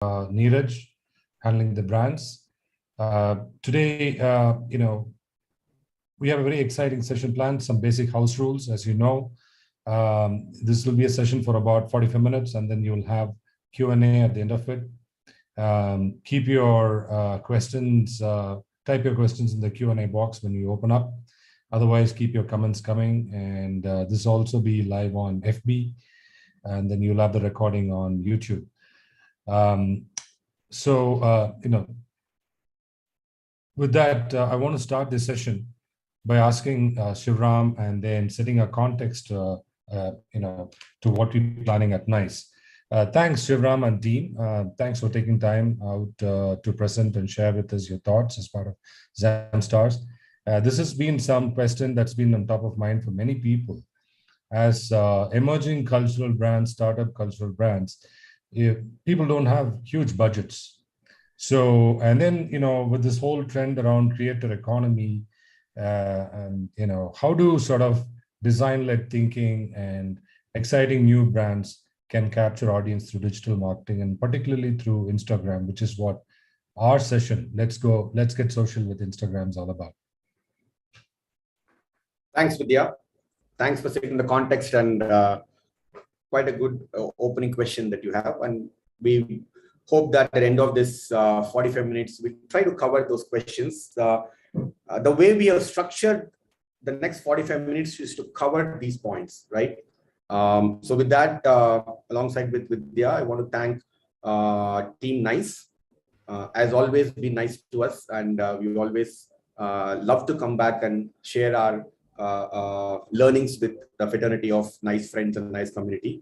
Neeraj, handling the brands. Today, we have a very exciting session planned, some basic house rules, as you know. This will be a session for about 45 minutes, and then you'll have Q&A at the end of it. Keep your questions, type your questions in the Q&A box when you open up. Otherwise, keep your comments coming. And this will also be live on FB, and then you'll have the recording on YouTube. With that, I want to start this session by asking Shivram and then setting a context, to what we're planning at NICE. Thanks, Shivram and team. Thanks for taking time out to present and share with us your thoughts as part of Zam Stars. This has been some question that's been on top of mind for many people. As emerging cultural brands, startup cultural brands, if people don't have huge budgets. So, and then, with this whole trend around creator economy, and, how do sort of design-led thinking and exciting new brands can capture audience through digital marketing, and particularly through Instagram, which is what our session, Let's Get Social with Instagram is all about. Thanks, Vidya. Thanks for setting the context and quite a good opening question that you have. And we hope that at the end of this 45 minutes, we try to cover those questions. The way we have structured the next 45 minutes is to cover these points, right? So with that, alongside with Vidya, I want to thank Team NICE. As always, be nice to us, and we always love to come back and share our learnings with the fraternity of NICE friends and NICE community.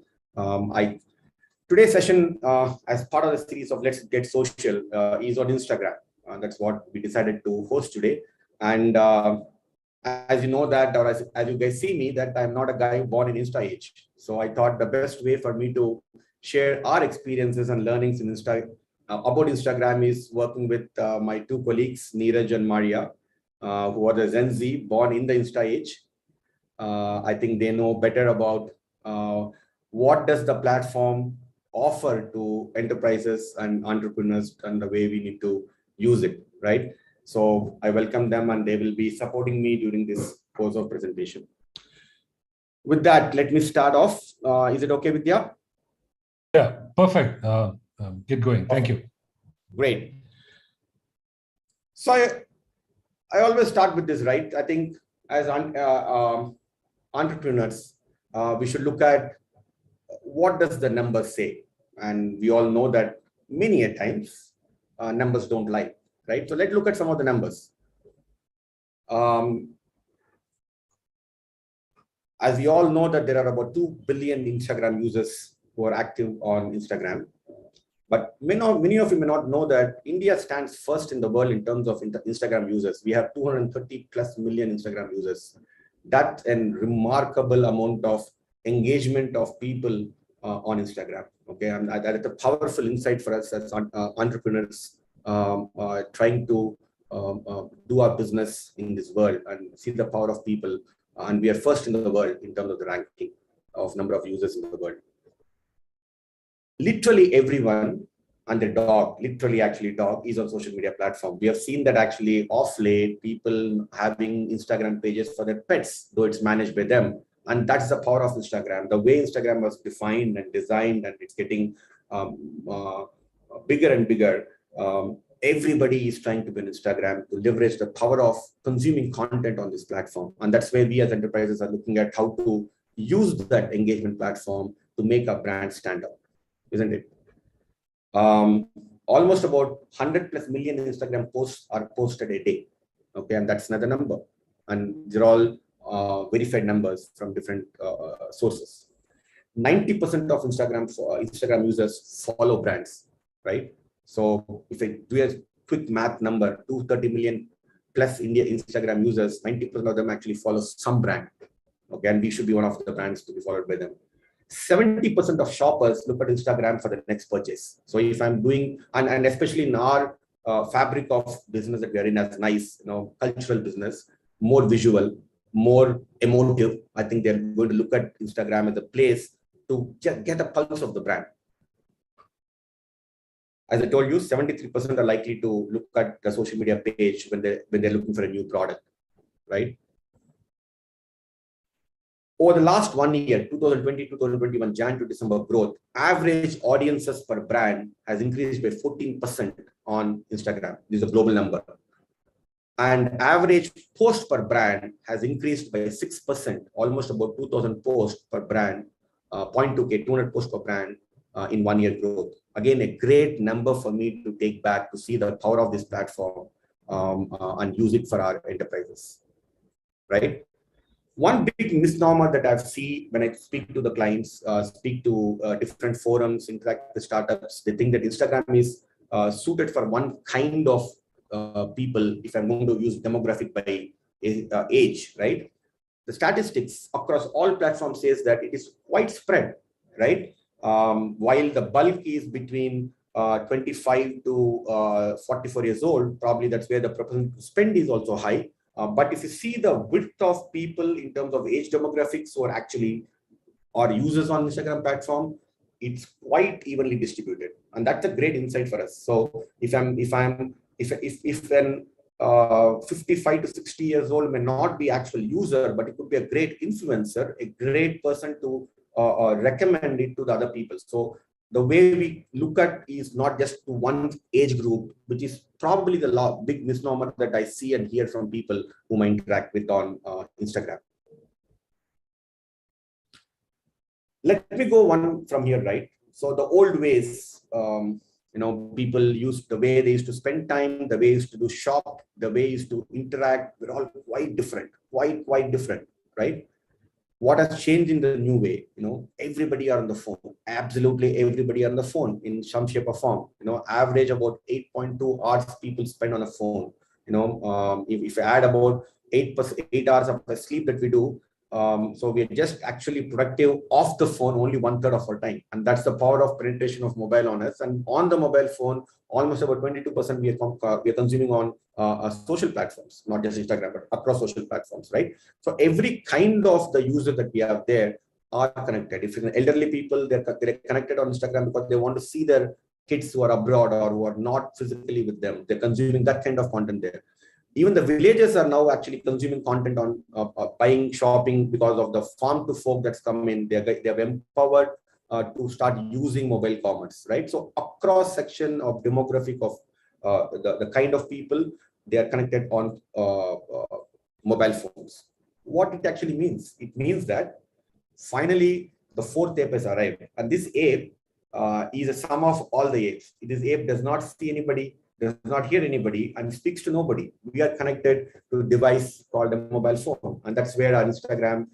Today's session, as part of the series of Let's Get Social, is on Instagram. That's what we decided to host today. And as you know that, or as you guys see me, that I'm not a guy born in Insta age. So I thought the best way for me to share our experiences and learnings in about Instagram is working with my two colleagues, Neeraj and Maria, who are the Gen Z born in the Insta age. I think they know better about what does the platform offer to enterprises and entrepreneurs and the way we need to use it, right? So I welcome them, and they will be supporting me during this course of presentation. With that, let me start off. Is it okay with you? Yeah, perfect. Get going. Thank you. Great. So I always start with this, right? I think as entrepreneurs, we should look at what does the numbers say. And we all know that many a times numbers don't lie, right? So let's look at some of the numbers. As we all know that there are about 2 billion Instagram users who are active on Instagram. But many of you may not know that India stands first in the world in terms of Instagram users. We have 230 plus million Instagram users. That's a remarkable amount of engagement of people on Instagram. Okay, and that is a powerful insight for us as entrepreneurs trying to do our business in this world and see the power of people. And we are first in the world in terms of the ranking of number of users in the world. Literally everyone and their dog, dog is on social media platform. We have seen that actually off late, people having Instagram pages for their pets, though it's managed by them. And that's the power of Instagram. The way Instagram was defined and designed, and it's getting bigger and bigger. Everybody is trying to be on Instagram to leverage the power of consuming content on this platform. And that's where we as enterprises are looking at how to use that engagement platform to make our brand stand out, isn't it? Almost about 100 plus million Instagram posts are posted a day. Okay, and that's another number. And they're all verified numbers from different sources. 90% of Instagram users follow brands, right? So if I do a quick math number, 230 million plus Instagram users, 90% of them actually follow some brand. Okay, and we should be one of the brands to be followed by them. 70% of shoppers look at Instagram for the next purchase. So if I'm doing, and especially in our fabric of business that we are in as NICE, cultural business, more visual, more emotive, I think they're going to look at Instagram as a place to get a pulse of the brand. As I told you, 73% are likely to look at the social media page when they're looking for a new product, right? Over the last 1 year, 2020, 2021, Jan to December growth, average audiences per brand has increased by 14% on Instagram. This is a global number. And average post per brand has increased by 6%, almost about 2,000 posts per brand, 0.2K, 200 posts per brand in 1 year growth. Again, a great number for me to take back to see the power of this platform and use it for our enterprises, right? One big misnomer that I've seen when I speak to the clients, speak to different forums, interact with startups, they think that Instagram is suited for one kind of people, if I'm going to use demographic by age, right? The statistics across all platforms says that it is quite spread, right? While the bulk is between 25 to 44 years old, probably that's where the propensity to spend is also high. But if you see the width of people in terms of age demographics who are actually or users on Instagram platform, it's quite evenly distributed, and that's a great insight for us. So if an 55 to 60 years old may not be actual user, but it could be a great influencer, a great person to recommend it to the other people. So the way we look at is not just to one age group, which is probably the big misnomer that I see and hear from people whom I interact with on Instagram. Let me go one from here, right? So the old ways, people used, the way they used to spend time, the way they used to do shop, the way they used to interact, they're all quite different, quite different, right? What has changed in the new way? Everybody are on the phone. Absolutely everybody are on the phone in some shape or form. Average about 8.2 hours people spend on a phone. If I add about 8 hours of the sleep that we do, so we're just actually productive off the phone only 1/3 of our time. And that's the power of penetration of mobile on us. And on the mobile phone, almost about 22% we are consuming on social platforms, not just Instagram, but across social platforms, right? So every kind of the user that we have there are connected. If it's an elderly people, they're connected on Instagram because they want to see their kids who are abroad or who are not physically with them. They're consuming that kind of content there. Even the villages are now actually consuming content on buying, shopping because of the farm to folk that's come in. They're empowered to start using mobile commerce, right? So across section of demographic of the kind of people, they are connected on mobile phones. What it actually means? It means that finally the fourth ape has arrived, and this ape is a sum of all the apes. This ape does not see anybody, does not hear anybody, and speaks to nobody. We are connected to a device called a mobile phone, and that's where our Instagram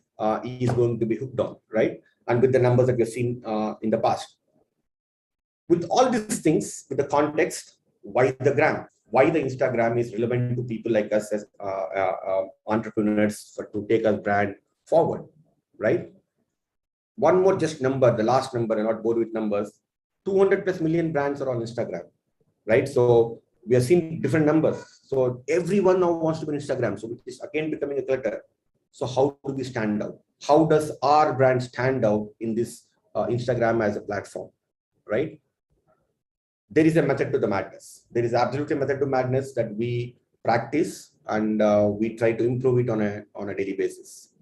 is going to be hooked on, right? And with the numbers that we've seen in the past. With all these things, with the context, why the gram? Why the Instagram is relevant to people like us as entrepreneurs to take our brand forward, right? One more just number, the last number, and not bored with numbers. 200+ million brands are on Instagram, right? So we are seeing different numbers. So everyone now wants to be on Instagram. So it is again becoming a clutter. So how do we stand out? How does our brand stand out in this Instagram as a platform, right? There is a method to the madness. There is absolutely a method to madness that we practice, and we try to improve it on a daily basis.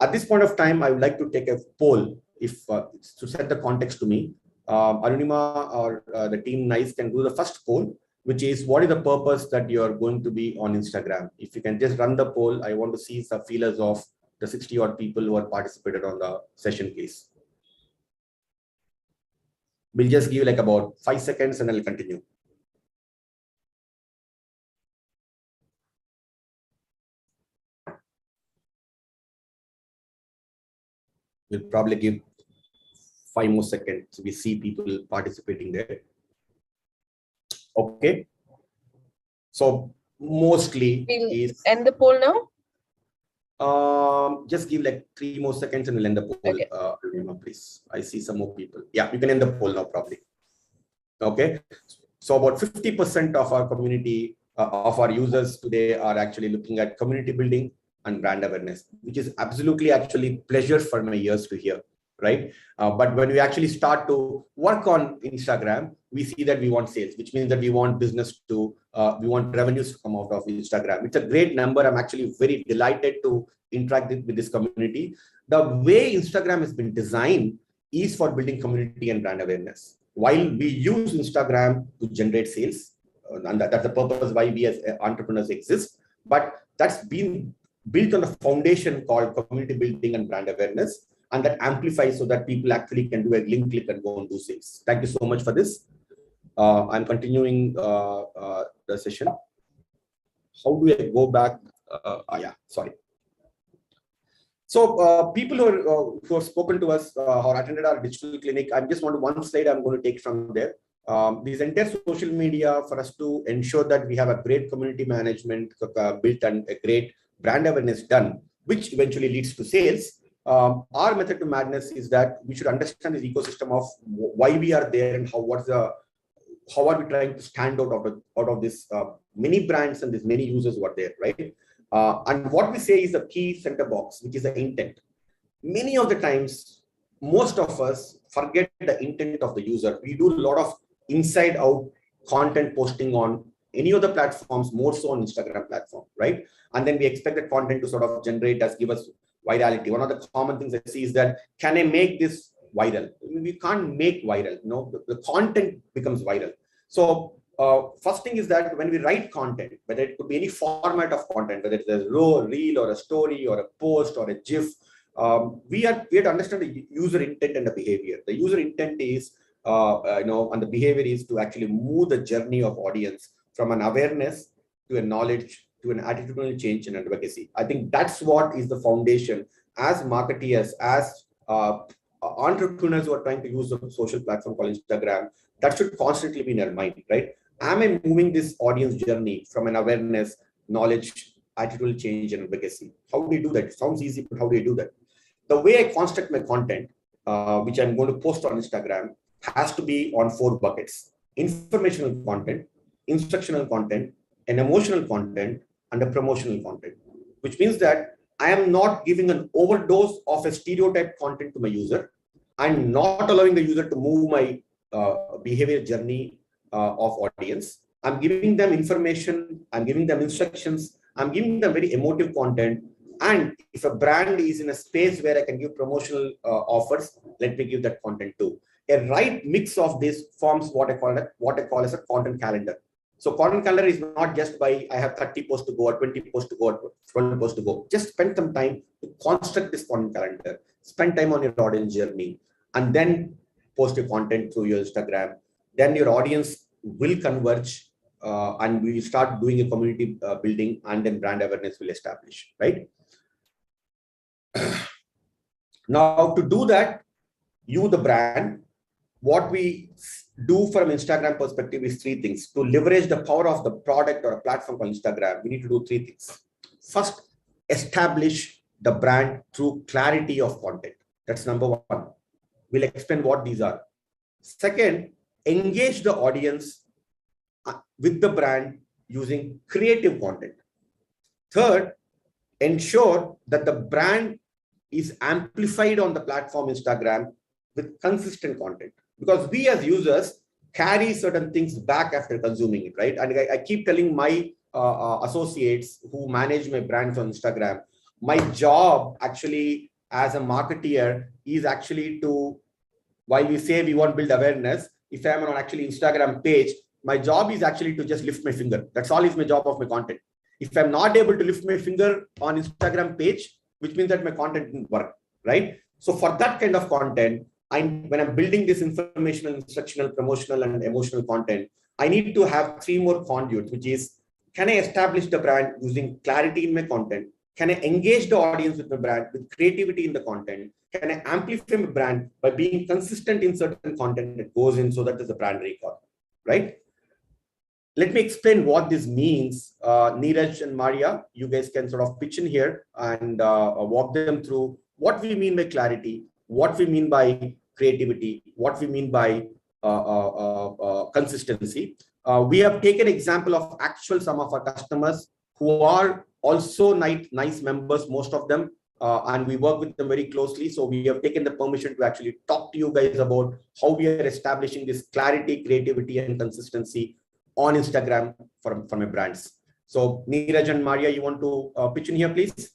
At this point of time, I would like to take a poll, if to set the context to me. Arunima or the team NICE can do the first poll, which is what is the purpose that you are going to be on Instagram? If you can just run the poll, I want to see some feelers of the 60 odd people who are participated on the session, please. We'll just give like about 5 seconds and I'll continue. We'll probably give 5 more seconds. We see people participating there. Okay. So mostly we'll end the poll now. Just give like 3 more seconds and we'll end the poll. Okay. Please. I see some more people. Yeah, you can end the poll now probably. Okay. So about 50% of our community, of our users today are actually looking at community building and brand awareness, which is absolutely actually pleasure for my ears to hear. right? But when we actually start to work on Instagram, we see that we want sales, which means that we want business to, we want revenues to come out of Instagram. It's a great number. I'm actually very delighted to interact with this community. The way Instagram has been designed is for building community and brand awareness. While we use Instagram to generate sales, and that's the purpose why we as entrepreneurs exist, but that's been built on a foundation called community building and brand awareness, and that amplifies so that people actually can do a link click and go and do sales. Thank you so much for this. I'm continuing the session. How do I go back? Yeah, sorry. So people who have spoken to us or attended our digital clinic, I just want one slide I'm going to take from there. This entire social media for us to ensure that we have a great community management built and a great brand awareness done, which eventually leads to sales. Our method to madness is that we should understand the ecosystem of why we are there and how are we trying to stand out of this many brands and these many users who are there, right? And what we say is the key center box, which is the intent. Many of the times, most of us forget the intent of the user. We do a lot of inside out content posting on any of the platforms, more so on Instagram platform, right? And then we expect that content to sort of generate us, give us virality. One of the common things I see is that, can I make this viral? We can't make viral, the content becomes viral. So first thing is that when we write content, whether it could be any format of content, whether it's a reel or a story or a post or a GIF, we have to understand the user intent and the behavior. The user intent is, and the behavior is to actually move the journey of audience from an awareness to a knowledge to an attitudinal change and advocacy. I think that's what is the foundation as marketeers, as entrepreneurs who are trying to use a social platform called Instagram. That should constantly be in our mind, right? Am I moving this audience journey from an awareness, knowledge, attitudinal change, and advocacy? How do you do that? It sounds easy, but how do you do that? The way I construct my content, which I'm going to post on Instagram, has to be on 4 buckets: informational content, instructional content, an emotional content, and a promotional content, which means that I am not giving an overdose of a stereotype content to my user. I'm not allowing the user to move my behavior journey of audience. I'm giving them information, I'm giving them instructions, I'm giving them very emotive content. And if a brand is in a space where I can give promotional offers, let me give that content too. A right mix of this forms what I call as a content calendar. So content calendar is not just by I have 30 posts to go or 20 posts to go or 12 posts to go. Just spend some time to construct this content calendar. Spend time on your audience journey and then post your content through your Instagram. Then your audience will converge and we will start doing a community building, and then brand awareness will establish, right? Now to do that, you the brand, what we do from Instagram perspective is 3 things. To leverage the power of the product or a platform called Instagram, we need to do 3 things. First, establish the brand through clarity of content. That's number 1. We'll explain what these are. Second, engage the audience with the brand using creative content. Third, ensure that the brand is amplified on the platform Instagram with consistent content. Because we as users carry certain things back after consuming it, right? And I keep telling my associates who manage my brands on Instagram, my job actually as a marketeer is actually to, while we say we want to build awareness, if I'm on actually Instagram page, my job is actually to just lift my finger. That's all is my job of my content. If I'm not able to lift my finger on Instagram page, which means that my content didn't work, right? So for that kind of content, when I'm building this informational, instructional, promotional, and emotional content, I need to have 3 more conduits, which is, can I establish the brand using clarity in my content? Can I engage the audience with my brand with creativity in the content? Can I amplify my brand by being consistent in certain content that goes in so that there's a brand recall, right? Let me explain what this means. Neeraj and Maria, you guys can sort of pitch in here and walk them through what we mean by clarity, what we mean by creativity, what we mean by consistency. We have taken example of actual some of our customers who are also nice members, most of them, and we work with them very closely. So we have taken the permission to actually talk to you guys about how we are establishing this clarity, creativity, and consistency on Instagram for my brands. So Neeraj and Maria, you want to pitch in here, please?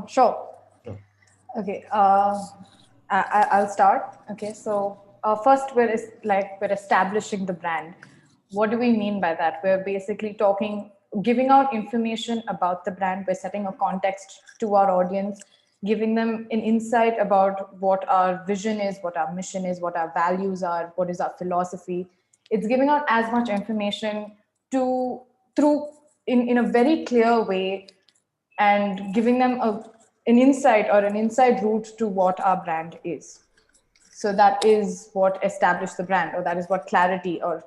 Sure. Okay. I'll start. Okay. So first, we're establishing the brand. What do we mean by that? We're basically giving out information about the brand. We're setting a context to our audience, giving them an insight about what our vision is, what our mission is, what our values are, what is our philosophy. It's giving out as much information in a very clear way, and giving them an insight or an inside route to what our brand is. So that is what established the brand, or that is what clarity or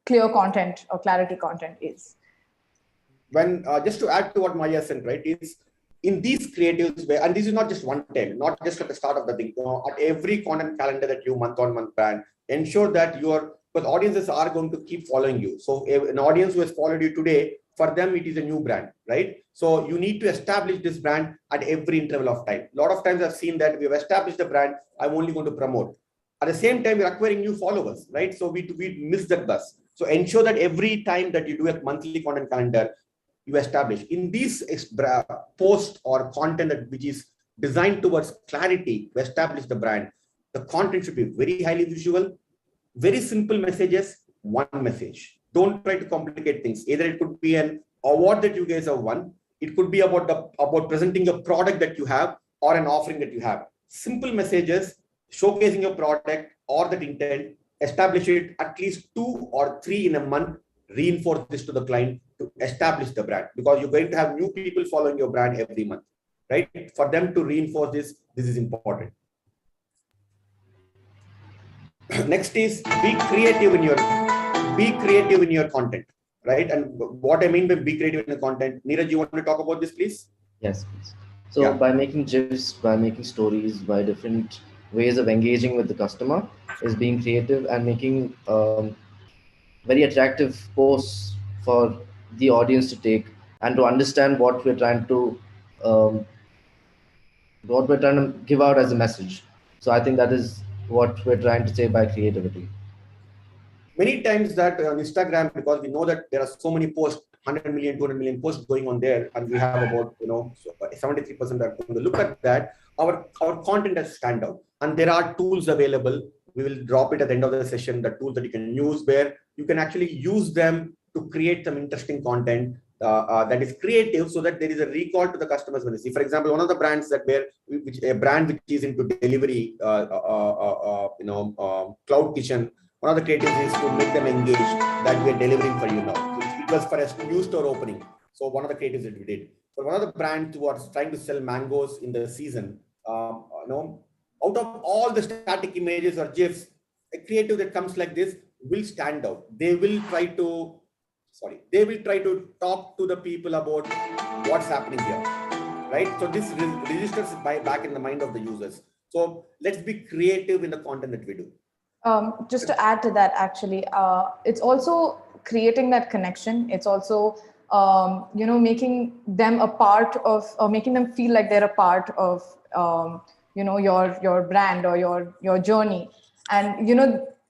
clear content or clarity content is. When just to add to what Maya said, right, is in these creatives where, and this is not just one time, not just at the start of the thing, at every content calendar that you month on month plan, ensure that because audiences are going to keep following you. So an audience who has followed you today, for them, it is a new brand, right? So you need to establish this brand at every interval of time. A lot of times I've seen that we've established the brand, I'm only going to promote. At the same time, we're acquiring new followers, right? So we miss that bus. So ensure that every time that you do a monthly content calendar, you establish in these post or content which is designed towards clarity to establish the brand. The content should be very highly visual, very simple messages, one message. Don't try to complicate things. Either it could be an award that you guys have won. It could be about presenting a product that you have or an offering that you have. Simple messages, showcasing your product or that intent, establish it at least 2 or 3 in a month, reinforce this to the client to establish the brand, because you're going to have new people following your brand every month, right? For them to reinforce this is important. Next is be creative in your content, right? And what I mean by be creative in the content, Neeraj, you want to talk about this, please? Yes, please. So by making GIFs, by making stories, by different ways of engaging with the customer is being creative and making very attractive posts for the audience to take and to understand what we're trying to give out as a message. So I think that is what we're trying to say by creativity. Many times that on Instagram, because we know that there are so many posts, 100 million, 200 million posts going on there, and we have about 73% are going to look at that. Our content has stand out, and there are tools available. We will drop it at the end of the session, the tools that you can use, where you can actually use them to create some interesting content that is creative, so that there is a recall to the customers when they see. For example, one of the brands which is into delivery, cloud kitchen. One of the creatives is to make them engage that we are delivering for you now. It was for a new store opening. So one of the creatives that we did. For one of the brands who was trying to sell mangoes in the season, out of all the static images or GIFs, a creative that comes like this will stand out. They will try to talk to the people about what's happening here, right? So this registers back in the mind of the users. So let's be creative in the content that we do. Just to add to that, actually, it's also creating that connection. It's also, making them a part of, or making them feel like they're a part of, your brand or your journey. And,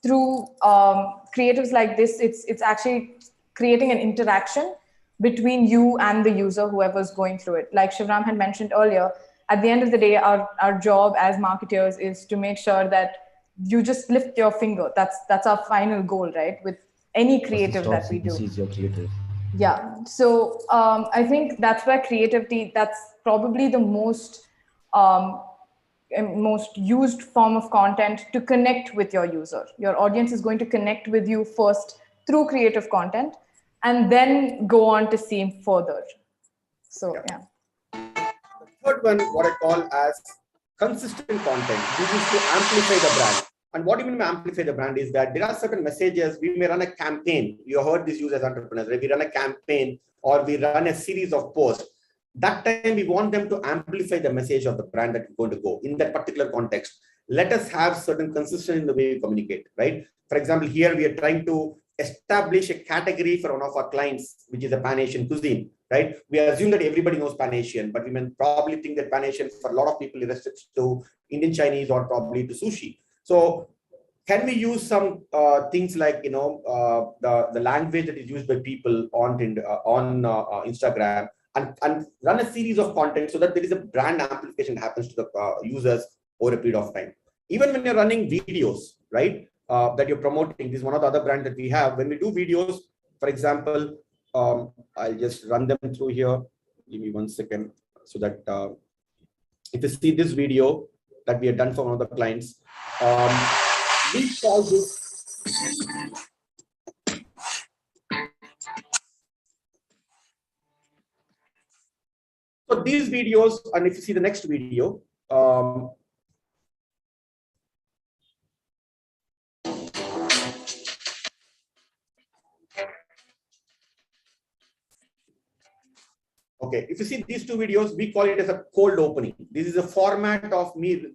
through creatives like this, it's actually creating an interaction between you and the user, whoever's going through it. Like Shivram had mentioned earlier, at the end of the day, our job as marketers is to make sure that you just lift your finger. That's our final goal, right? With any creative that we do. Your creative. Yeah. So I think that's where creativity, that's probably the most used form of content to connect with your user. Your audience is going to connect with you first through creative content and then go on to see further. So, yeah. The third one, what I call as consistent content. This is to amplify the brand. And what do you mean by amplify the brand is that there are certain messages. We may run a campaign. You heard this used as entrepreneurs, right? We run a campaign or we run a series of posts. That time we want them to amplify the message of the brand that we're going to go in that particular context. Let us have certain consistency in the way we communicate, right? For example, here we are trying to establish a category for one of our clients, which is a Pan-Asian cuisine, right? We assume that everybody knows Pan-Asian, but we may probably think that Pan-Asian for a lot of people is restricted to Indian Chinese or probably to sushi. So can we use some things like, the language that is used by people on Instagram and run a series of content so that there is a brand amplification that happens to the users over a period of time. Even when you're running videos, right, that you're promoting, this is one of the other brands that we have. When we do videos, for example, I'll just run them through here. Give me 1 second so that if you see this video that we have done for one of the clients, we call this so these videos, and if you see the next video, okay, if you see these two videos, we call it as a cold opening. This is a format of me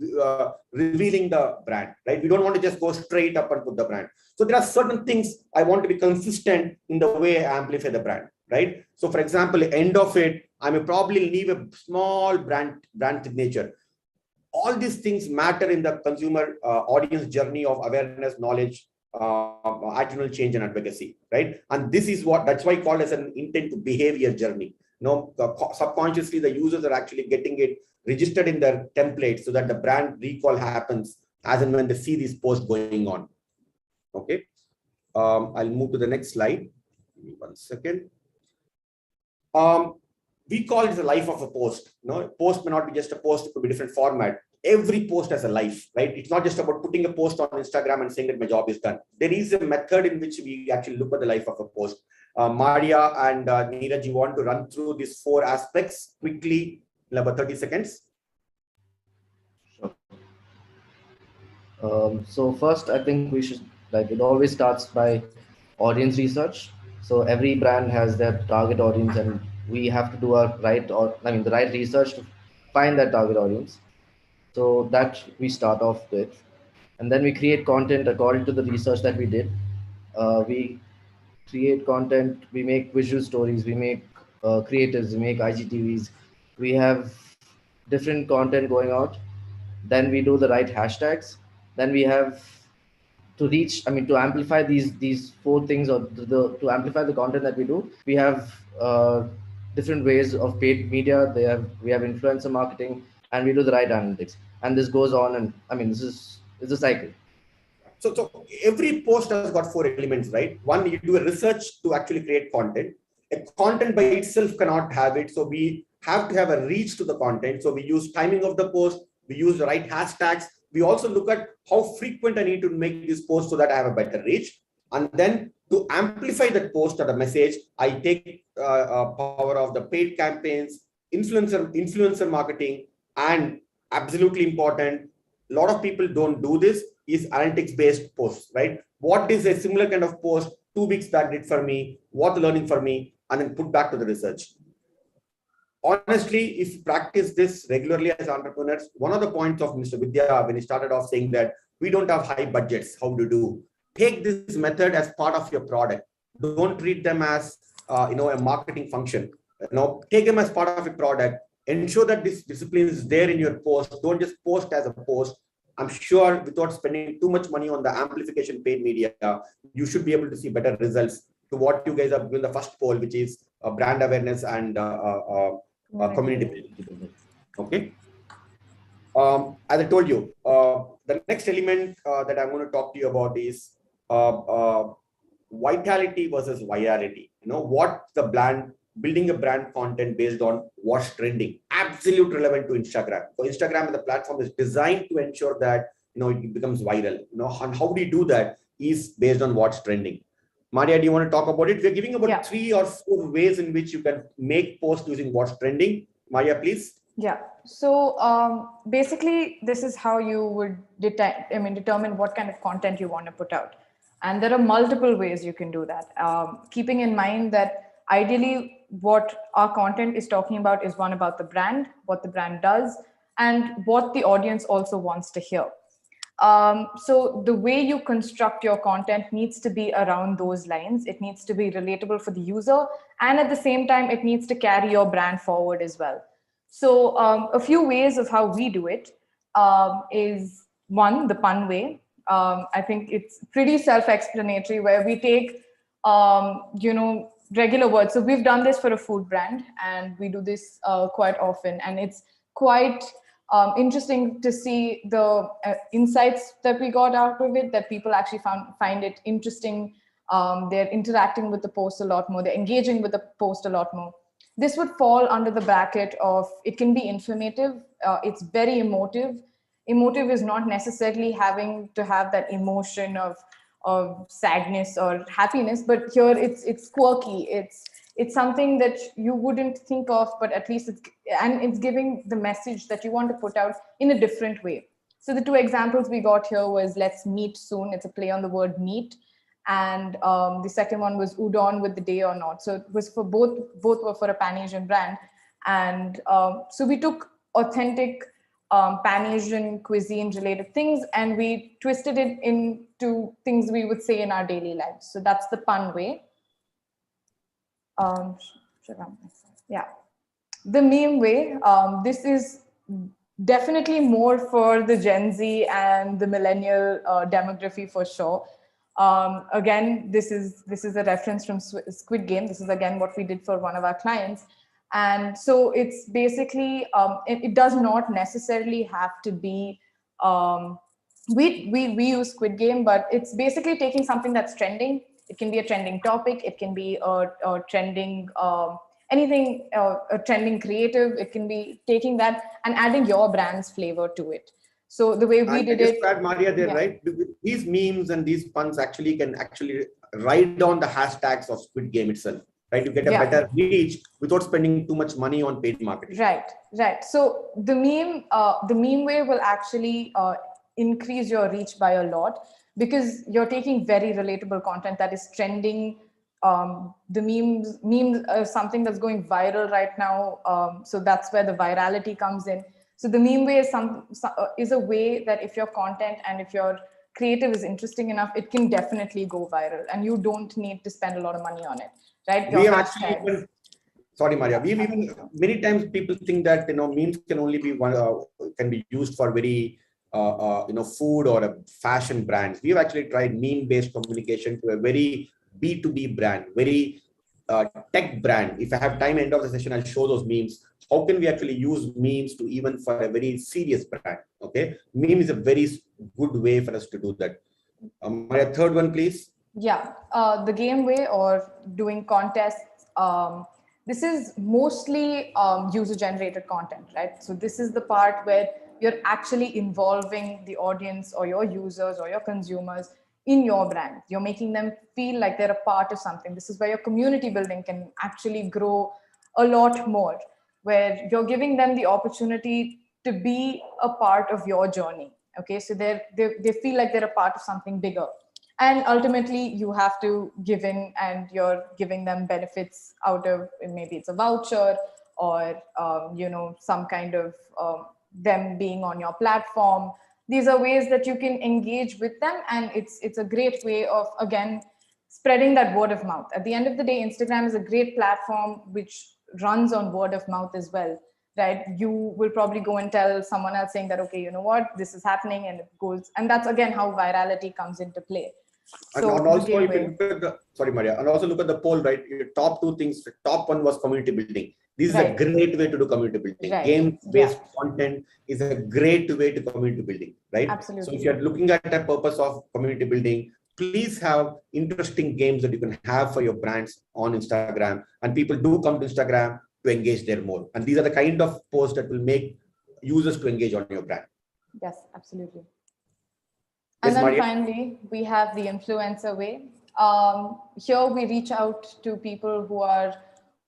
revealing the brand, right? We don't want to just go straight up and put the brand. So there are certain things I want to be consistent in the way I amplify the brand, right? So for example, end of it, I may probably leave a small brand signature. All these things matter in the consumer audience journey of awareness, knowledge, attitudinal change and advocacy, right? And this is that's why called as an intent to behavior journey. Subconsciously, the users are actually getting it registered in their template so that the brand recall happens as and when they see this post going on. Okay, I'll move to the next slide. Give me 1 second. We call it the life of a post. A post may not be just a post, it could be different format. Every post has a life, right? It's not just about putting a post on Instagram and saying that my job is done. There is a method in which we actually look at the life of a post. Maria and Neeraj, you want to run through these 4 aspects quickly in about 30 seconds? Sure. So first, I think we should, it always starts by audience research. So every brand has their target audience, and we have to do the right research to find that target audience. So that we start off with, and then we create content according to the research that we did. We create content, we make visual stories, we make creatives, we make IGTVs, we have different content going out. Then we do the right hashtags. Then we have to reach, to amplify these 4 things, or to amplify the content that we do. We have different ways of paid media. We have influencer marketing, and we do the right analytics. And this goes on, and this is a cycle. So every post has got 4 elements, right? One, you do a research to actually create content. A content by itself cannot have it. So we have to have a reach to the content. So we use timing of the post. We use the right hashtags. We also look at how frequent I need to make this post so that I have a better reach. And then to amplify that post or the message, I take power of the paid campaigns, influencer marketing, and absolutely important, a lot of people don't do this, is analytics-based posts, right? What is a similar kind of post 2 weeks back did for me, what the learning for me, and then put back to the research. Honestly, if you practice this regularly as entrepreneurs, one of the points of Mr. Vidya, when he started off saying that we don't have high budgets, how to do? Take this method as part of your product. Don't treat them as a marketing function. Take them as part of a product. Ensure that this discipline is there in your post. Don't just post as a post. I'm sure without spending too much money on the amplification paid media, you should be able to see better results to what you guys have given the first poll, which is brand awareness and community building. Okay. As I told you, the next element that I'm going to talk to you about is vitality versus virality. What the brand, building a brand content based on what's trending, absolute relevant to Instagram. So Instagram as a platform is designed to ensure that it becomes viral. And how we do that is based on what's trending. Maria, do you want to talk about it? We're giving about 3 or 4 ways in which you can make posts using what's trending. Maria, please. Yeah. So basically, this is how you would determine what kind of content you want to put out. And there are multiple ways you can do that. Keeping in mind that ideally, what our content is talking about is one about the brand, what the brand does, and what the audience also wants to hear. So the way you construct your content needs to be around those lines. It needs to be relatable for the user, and at the same time, it needs to carry your brand forward as well. So a few ways of how we do it is one, the pun way. I think it's pretty self-explanatory, where we take, regular words. So we've done this for a food brand, and we do this quite often, and it's quite interesting to see the insights that we got out of it, that people actually find it interesting. They're interacting with the post a lot more. They're engaging with the post a lot more. This would fall under the bracket of, it can be informative. It's very emotive. Emotive is not necessarily having to have that emotion of sadness or happiness, but here it's quirky. It's something that you wouldn't think of, but at least it's giving the message that you want to put out in a different way. So the two examples we got here was let's meet soon. It's a play on the word meet. And the second one was udon with the day or not. So it was for both were for a Pan-Asian brand. And so we took authentic Pan-Asian cuisine related things, and we twisted it into things we would say in our daily lives. So that's the pun way. Yeah, the meme way. This is definitely more for the Gen Z and the millennial demography for sure. Again, this is a reference from Squid Game. This is again what we did for one of our clients. And so it's basically, it does not necessarily have to be, we use Squid Game, but it's basically taking something that's trending. It can be a trending topic. It can be a trending, anything, a trending creative. It can be taking that and adding your brand's flavor to it. So the way we did it. Add Maria there, right? These memes and these puns can ride on the hashtags of Squid Game itself, right? You get a better reach without spending too much money on paid marketing. Right. So the meme way will actually increase your reach by a lot, because you're taking very relatable content that is trending. The memes are something that's going viral right now. So that's where the virality comes in. So the meme way is a way that if your content and if your creative is interesting enough, it can definitely go viral, and you don't need to spend a lot of money on it, right? We have actually sorry, Maria. We've even many times people think that memes can only be can be used for very food or a fashion brands. We've actually tried meme-based communication to a very B2B brand, very tech brand. If I have time, end of the session, I'll show those memes. How can we actually use memes to even for a very serious brand? Okay, meme is a very good way for us to do that. My third one, please. Yeah, the game way or doing contests. This is mostly user-generated content, right? So this is the part where you're actually involving the audience or your users or your consumers in your brand. You're making them feel like they're a part of something. This is where your community building can actually grow a lot more, where you're giving them the opportunity to be a part of your journey. Okay, so they feel like they're a part of something bigger. And ultimately, you have to give in, and you're giving them benefits out of, maybe it's a voucher or some kind of them being on your platform. These are ways that you can engage with them, and it's a great way of, again, spreading that word of mouth. At the end of the day, Instagram is a great platform which runs on word of mouth as well, right? You will probably go and tell someone else saying that, okay, you know what, this is happening, and it goes, and that's again how virality comes into play. So and also you can look at sorry, Maria, and also look at the poll, right? Your top two things. The top one was community building. This is a great way to do community building. Game-based content is a great way to community building, right? Absolutely. So if you're looking at the purpose of community building, please have interesting games that you can have for your brands on Instagram, and people do come to Instagram to engage there more. And these are the kind of posts that will make users to engage on your brand. Yes, absolutely. And then finally, we have the influencer way. Here we reach out to people who are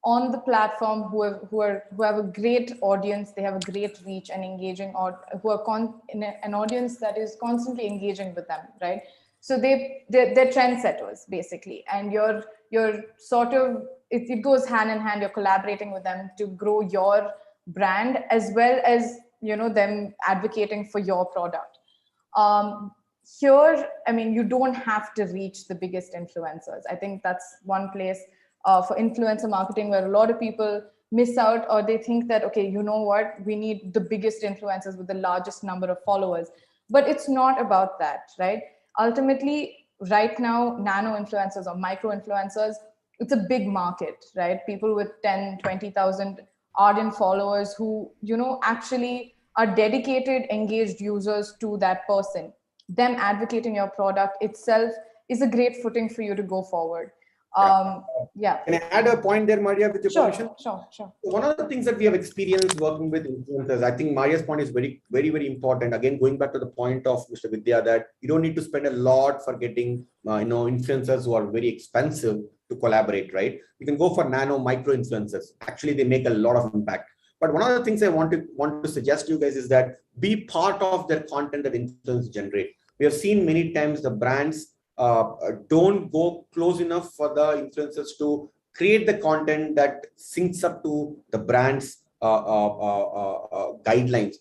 on the platform, who have a great audience, they have a great reach and engaging, or who are in an audience that is constantly engaging with them, right? So they're trendsetters basically, and you're sort of, it goes hand in hand. You're collaborating with them to grow your brand, as well as them advocating for your product. Here, I mean, you don't have to reach the biggest influencers. I think that's one place for influencer marketing where a lot of people miss out, or they think that, okay, you know what, we need the biggest influencers with the largest number of followers. But it's not about that, right? Ultimately, right now, nano influencers or micro influencers, it's a big market, right? People with 10, 20,000 ardent followers who, actually are dedicated, engaged users to that person. Them advocating your product itself is a great footing for you to go forward. Yeah. Can I add a point there, Maria, with your permission? Sure. One of the things that we have experienced working with influencers, I think Maria's point is very, very, very important. Again, going back to the point of Mr. Vidya, that you don't need to spend a lot for getting, influencers who are very expensive to collaborate, right? You can go for nano micro influencers. Actually, they make a lot of impact. But one of the things I want to suggest to you guys is that be part of their content that influencers generate. We have seen many times the brands don't go close enough for the influencers to create the content that syncs up to the brand's guidelines.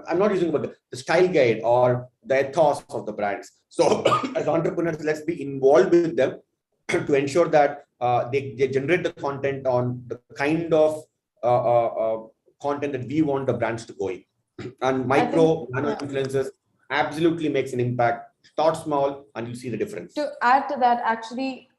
I'm not using the style guide or the ethos of the brands. So as entrepreneurs, let's be involved with them to ensure that they generate the content on the kind of content that we want the brands to go in. And nano influencers absolutely makes an impact. Start small and you'll see the difference. To add to that, actually,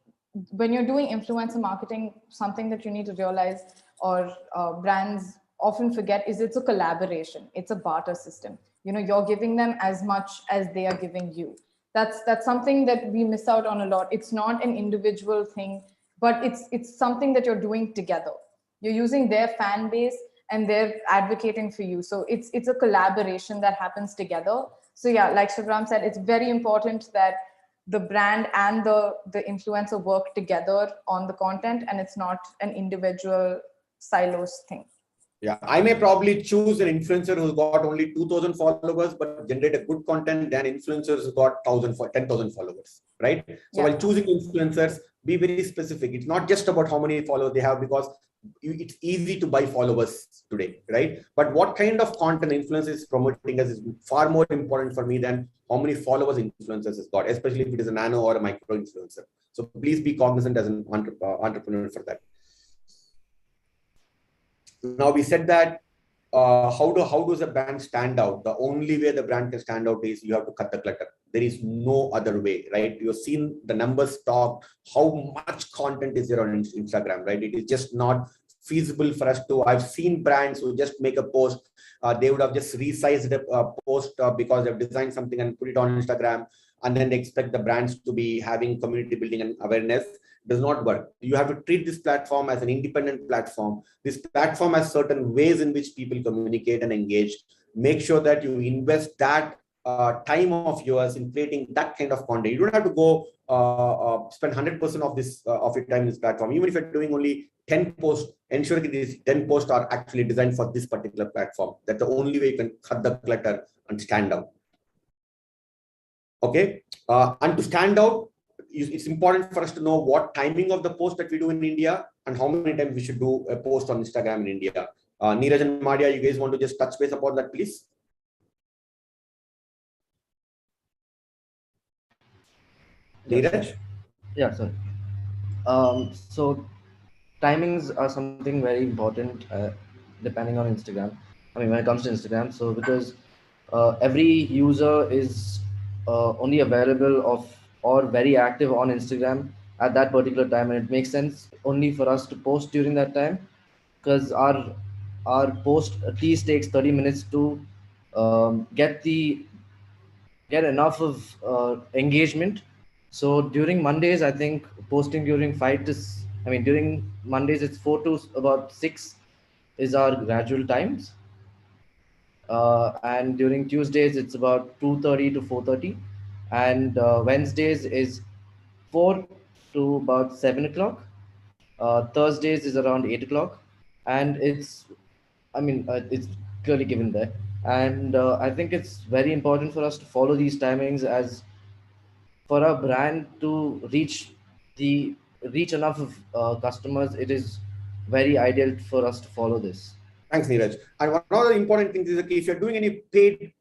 when you're doing influencer marketing, something that you need to realize, or brands often forget, is it's a collaboration. It's a barter system. You're giving them as much as they are giving you. That's something that we miss out on a lot. It's not an individual thing, but it's something that you're doing together. You're using their fan base and they're advocating for you. So it's a collaboration that happens together. So yeah, like Shivram said, it's very important that the brand and the influencer work together on the content, and it's not an individual silos thing. Yeah, I may probably choose an influencer who's got only 2,000 followers, but generate a good content than influencers who got 10,000 followers, right? So while choosing influencers, be very specific. It's not just about how many followers they have, because it's easy to buy followers today, right? But what kind of content influencer is promoting us is far more important for me than how many followers influencers has got, especially if it is a nano or a micro influencer. So please be cognizant as an entrepreneur for that. Now we said that how does a brand stand out? The only way the brand can stand out is you have to cut the clutter. There is no other way, right? You've seen the numbers talk, how much content is there on Instagram, right? It is just not feasible for us to. I've seen brands who just make a post. They would have just resized a post because they've designed something and put it on Instagram, and then they expect the brands to be having community building and awareness. Does not work. You have to treat this platform as an independent platform. This platform has certain ways in which people communicate and engage. Make sure that you invest that time of yours in creating that kind of content. You don't have to go spend 100% of this of your time in this platform. Even if you're doing only 10 posts, ensure that these 10 posts are actually designed for this particular platform. That's the only way you can cut the clutter and stand out. Okay, and to stand out, it's important for us to know what timing of the post that we do in India and how many times we should do a post on Instagram in India. Neeraj and Maria, you guys want to just touch base about that, please? Neeraj? Yeah, sorry. So timings are something very important depending on Instagram. I mean, when it comes to Instagram, so because every user is only available of or very active on Instagram at that particular time, and it makes sense only for us to post during that time, because our post at least takes 30 minutes to get enough of engagement. So during Mondays, I think posting during during Mondays it's 4 to about 6 is our gradual times. And during Tuesdays, it's about 2:30 to 4:30. And Wednesdays is 4 to about 7 o'clock. Thursdays is around 8 o'clock. And it's clearly given there. And I think it's very important for us to follow these timings, as for a brand to reach enough of customers, it is very ideal for us to follow this. Thanks, Neeraj. And one of the important things is that if you're doing any paid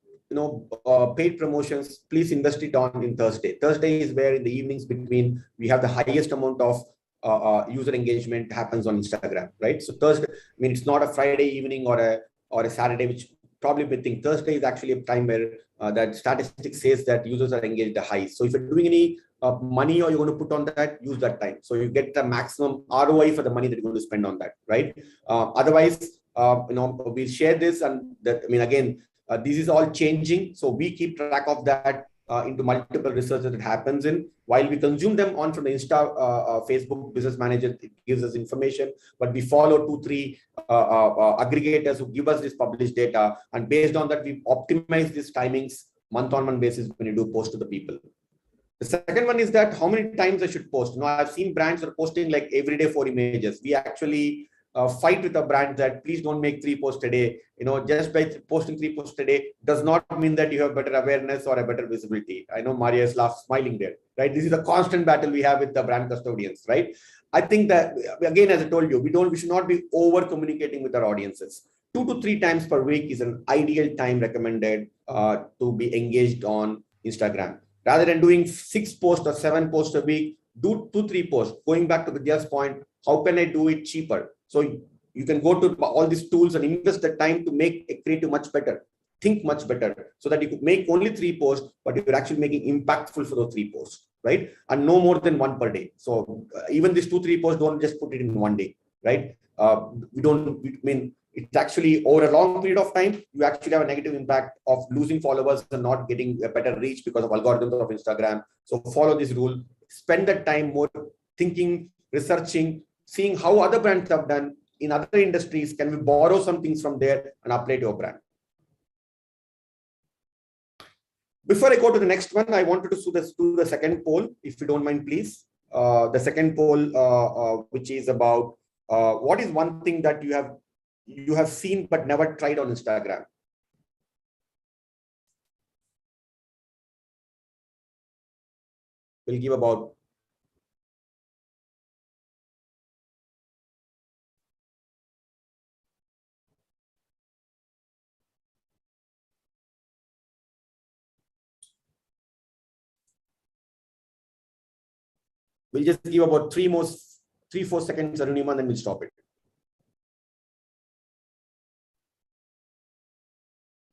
paid promotions, please invest it on in Thursday. Thursday is where in the evenings between we have the highest amount of user engagement happens on Instagram, right? So Thursday, I mean, it's not a Friday evening or a Saturday, which probably we think Thursday is actually a time where that statistics says that users are engaged the highest. So if you're doing any money or you're going to put on that, use that time. So you get the maximum ROI for the money that you're going to spend on that, right? Otherwise, we share this and that, I mean, again, this is all changing. So we keep track of that into multiple research that it happens in. While we consume them on from the Facebook Business Manager, it gives us information, but we follow 2-3 aggregators who give us this published data. And based on that, we optimize these timings month-on-month basis when you do post to the people. The second one is that how many times I should post. I've seen brands that are posting like every day 4 images. We actually fight with a brand that please don't make 3 posts a day. Just by posting 3 posts a day does not mean that you have better awareness or a better visibility. I know Maria is smiling there, right? This is a constant battle we have with the brand custodians, right? I think that, again, as I told you, we should not be over communicating with our audiences. 2 to 3 times per week is an ideal time recommended to be engaged on Instagram. Rather than doing 6 posts or 7 posts a week, do 2-3 posts. Going back to Vidya's point, how can I do it cheaper? So you can go to all these tools and invest the time to make a creative much better, think much better, so that you could make only 3 posts, but you're actually making impactful for those 3 posts, right? And no more than 1 per day. So even these 2-3 posts, don't just put it in 1 day, right? It's actually over a long period of time, you actually have a negative impact of losing followers and not getting a better reach because of algorithms of Instagram. So follow this rule, spend that time more thinking, researching, seeing how other brands have done in other industries. Can we borrow some things from there and apply to your brand? Before I go to the next one, I wanted to do the second poll, if you don't mind, please. The second poll, which is about what is one thing that you have seen but never tried on Instagram? We'll give about we'll just give about 3-4 seconds, Arunima, and then we'll stop it.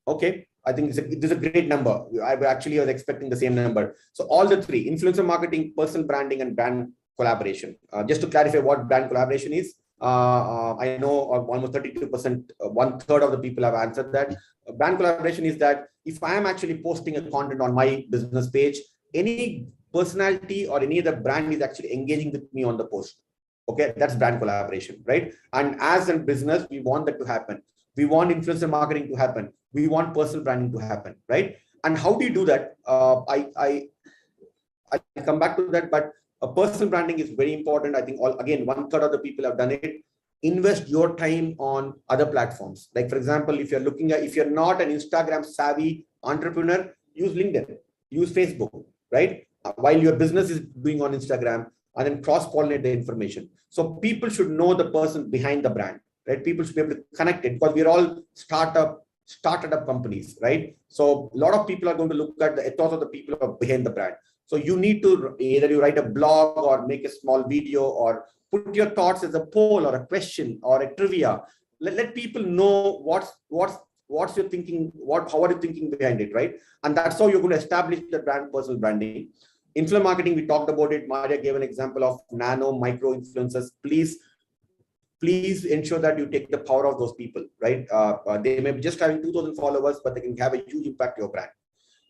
Okay, I think this is a great number. I actually was expecting the same number. So all the 3, influencer marketing, personal branding, and brand collaboration. Just to clarify what brand collaboration is, I know almost 32%, 1/3 of the people have answered that. Brand collaboration is that if I am actually posting a content on my business page, any personality or any other brand is actually engaging with me on the post. Okay, that's brand collaboration, right? And as a business, we want that to happen. We want influencer marketing to happen. We want personal branding to happen, right? And how do you do that? I come back to that, but personal branding is very important. I think again, 1/3 of the people have done it. Invest your time on other platforms. Like, for example, if you're not an Instagram savvy entrepreneur, use LinkedIn, use Facebook, right? While your business is doing on Instagram, and then cross-pollinate the information. So people should know the person behind the brand, right? People should be able to connect it, because we're all started up companies, right? So a lot of people are going to look at the ethos of the people who are behind the brand. So you need to either you write a blog or make a small video or put your thoughts as a poll or a question or a trivia. Let people know what's your thinking, how are you thinking behind it, right? And that's how you're going to establish the brand, personal branding. Influencer marketing, we talked about it. Maria gave an example of nano, micro influencers. Please ensure that you take the power of those people, right? They may be just having 2,000 followers, but they can have a huge impact to your brand.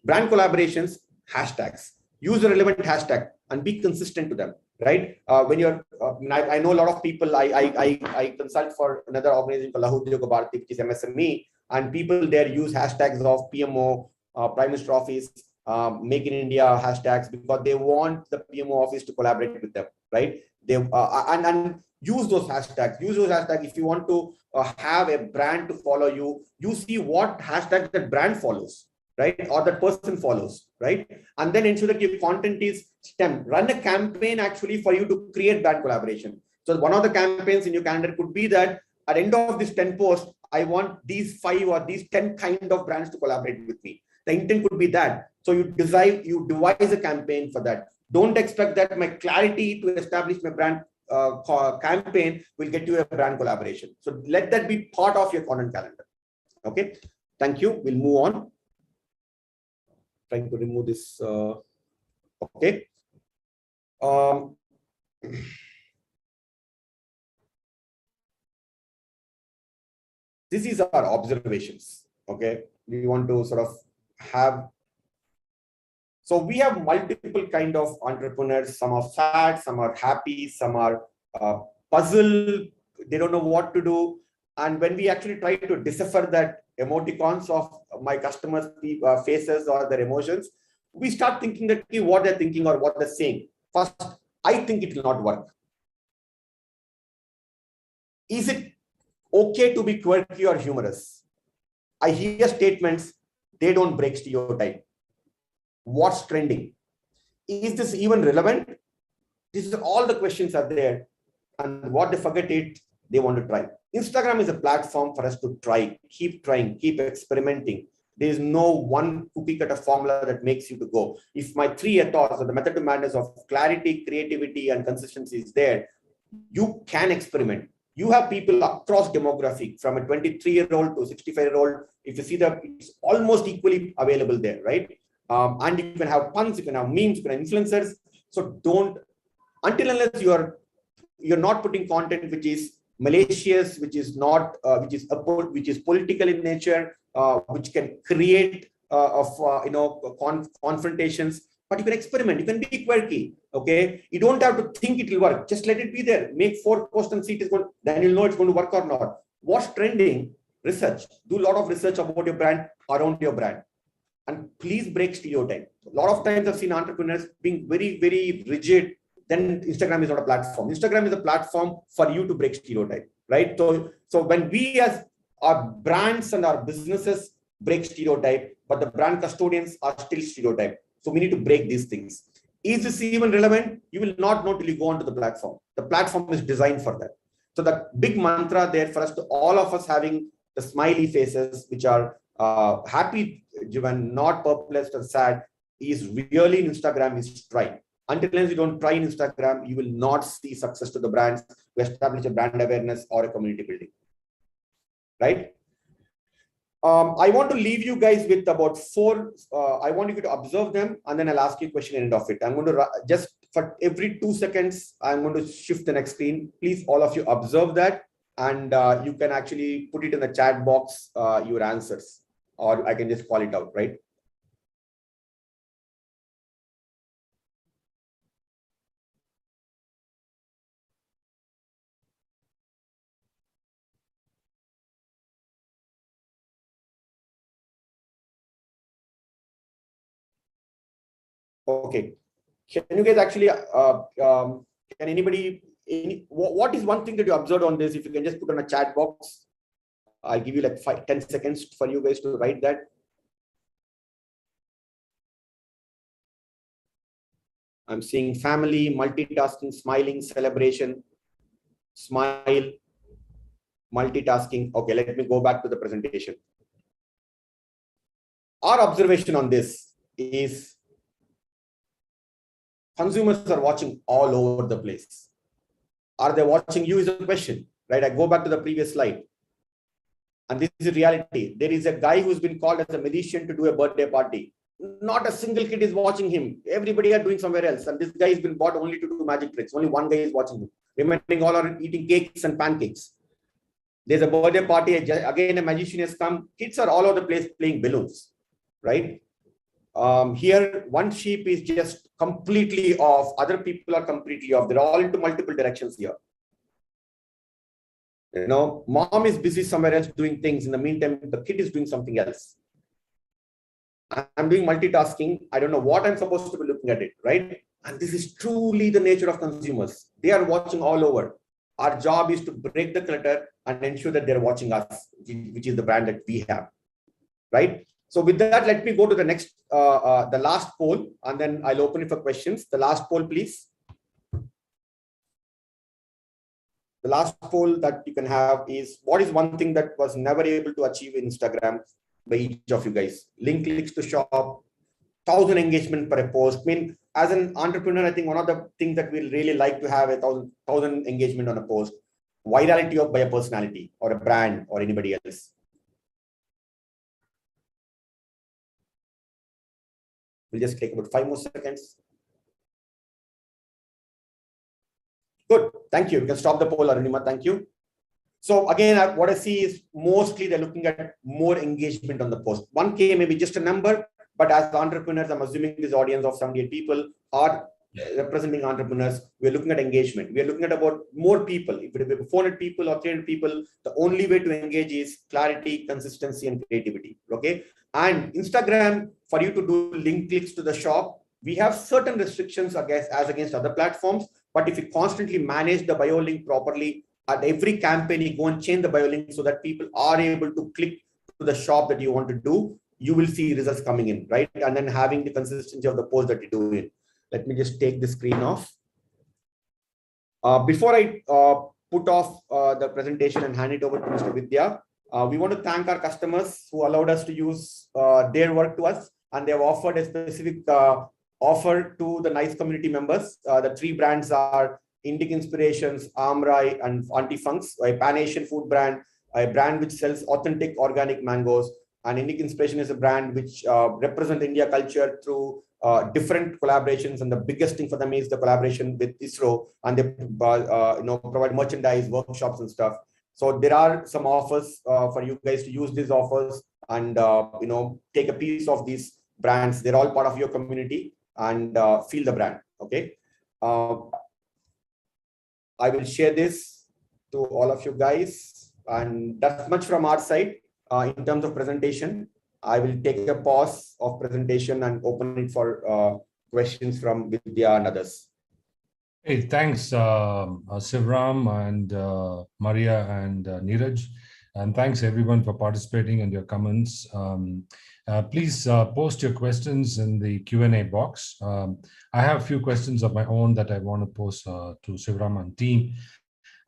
Brand collaborations, hashtags. Use a relevant hashtag and be consistent to them, right? When you're, I know a lot of people, I consult for another organization called Lahudyoga Bharati, which is MSME, and people there use hashtags of PMO, Prime Minister Office, Make in India hashtags, because they want the PMO office to collaborate with them, right? They and use those hashtags. Use those hashtags if you want to have a brand to follow you. You see what hashtag that brand follows, right? Or that person follows, right? And then ensure that your content is STEM. Run a campaign actually for you to create brand collaboration. So one of the campaigns in your calendar could be that at the end of this 10 posts, I want these 5 or these 10 kind of brands to collaborate with me. The intent could be that. So you devise a campaign for that. Don't expect that my clarity to establish my brand campaign will get you a brand collaboration. So let that be part of your content calendar. Okay. Thank you. We'll move on. Trying to remove this. Okay. This is our observations. Okay. We want to sort of have. So we have multiple kind of entrepreneurs. Some are sad, some are happy, some are puzzled. They don't know what to do. And when we actually try to decipher that emoticons of my customers' faces or their emotions, we start thinking that what they're thinking or what they're saying. First, I think it will not work. Is it okay to be quirky or humorous? I hear statements, they don't break stereotype. What's trending? Is this even relevant? These are all the questions are there. And what they forget it, they want to try. Instagram is a platform for us to try, keep trying, keep experimenting. There is no one cookie cutter formula that makes you to go. If my three ethos or the method to madness of clarity, creativity, and consistency is there, you can experiment. You have people across demographic, from a 23-year-old to a 65-year-old. If you see that, it's almost equally available there, right? And you can have puns, you can have memes, you can have influencers. So don't, until unless you're not putting content which is malicious, which is not, which is political in nature, which can create confrontations. But you can experiment. You can be quirky. Okay, you don't have to think it will work. Just let it be there. Make 4 posts and see it is going. Then you'll know it's going to work or not. What's trending? Research. Do a lot of research about your brand, around your brand. And please break stereotype. A lot of times I've seen entrepreneurs being very, very rigid. Then Instagram is not a platform. Instagram is a platform for you to break stereotype, right? So when we as our brands and our businesses break stereotype, but the brand custodians are still stereotype. So we need to break these things. Is this even relevant? You will not know till you go onto the platform. The platform is designed for that. So the big mantra there for us to all of us having the smiley faces, which are happy, driven, not perplexed or sad, is really in Instagram is try. Until you don't try in Instagram, you will not see success to the brands to establish a brand awareness or a community building. Right? I want to leave you guys with about 4. I want you to observe them, and then I'll ask you a question at the end of it. I'm going to just for every 2 seconds, I'm going to shift the next screen. Please, all of you observe that, and you can actually put it in the chat box, your answers, or I can just call it out, right? Okay. Can you guys actually, can anybody, what is one thing that you observed on this? If you can just put on a chat box, I'll give you like 5-10 seconds for you guys to write that. I'm seeing family, multitasking, smiling, celebration, smile, multitasking. Okay, let me go back to the presentation. Our observation on this is consumers are watching all over the place. Are they watching you is a question, right? I go back to the previous slide. And this is reality. There is a guy who's been called as a magician to do a birthday party. Not a single kid is watching him. Everybody are doing somewhere else. And this guy has been bought only to do magic tricks. Only one guy is watching him. Remaining all are eating cakes and pancakes. There's a birthday party. Again, a magician has come. Kids are all over the place playing balloons, right? Here, one sheep is just completely off. Other people are completely off. They're all into multiple directions here. You know, mom is busy somewhere else doing things. In the meantime, the kid is doing something else. I'm doing multitasking. I don't know what I'm supposed to be looking at it, right? And this is truly the nature of consumers. They are watching all over. Our job is to break the clutter and ensure that they're watching us, which is the brand that we have, right? So with that, let me go to the next, the last poll, and then I'll open it for questions. The last poll, please. The last poll that you can have is, what is one thing that was never able to achieve in Instagram? by each of you guys. Link clicks to shop, 1,000 engagement per post. I mean, as an entrepreneur, I think one of the things that we really like to have 1,000 engagement on a post, virality by a personality or a brand or anybody else. We'll just take about 5 more seconds. Good. Thank you. You can stop the poll, Arunima. Thank you. So again, what I see is mostly they're looking at more engagement on the post. 1K may be just a number, but as entrepreneurs, I'm assuming this audience of 78 people are representing entrepreneurs. We're looking at engagement. We're looking at about more people. If it is 400 people or 300 people, the only way to engage is clarity, consistency, and creativity. Okay. And Instagram, for you to do link clicks to the shop, we have certain restrictions as against other platforms. But if you constantly manage the bio link properly, at every campaign, you go and change the bio link so that people are able to click to the shop that you want to do, you will see results coming in, right? And then having the consistency of the post that you do in. Let me just take the screen off. Before I put off the presentation and hand it over to Mr. Vidya, we want to thank our customers who allowed us to use their work to us, and they have offered a specific offer to the NICE community members. The 3 brands are Indic Inspirations, Amrai, and Antifunks, a Pan-Asian food brand, a brand which sells authentic organic mangoes. And Indic Inspiration is a brand which represents India culture through different collaborations. And the biggest thing for them is the collaboration with ISRO, and they provide merchandise, workshops, and stuff. So there are some offers for you guys to use these offers and take a piece of these brands. They're all part of your community, and feel the brand. Okay. I will share this to all of you guys, and that's much from our side in terms of presentation. I will take a pause of presentation and open it for questions from Vidya and others. Hey, thanks, Shivram and Maria and Neeraj. And thanks everyone for participating and your comments. Please post your questions in the Q&A box. I have a few questions of my own that I want to post to Shivram and team.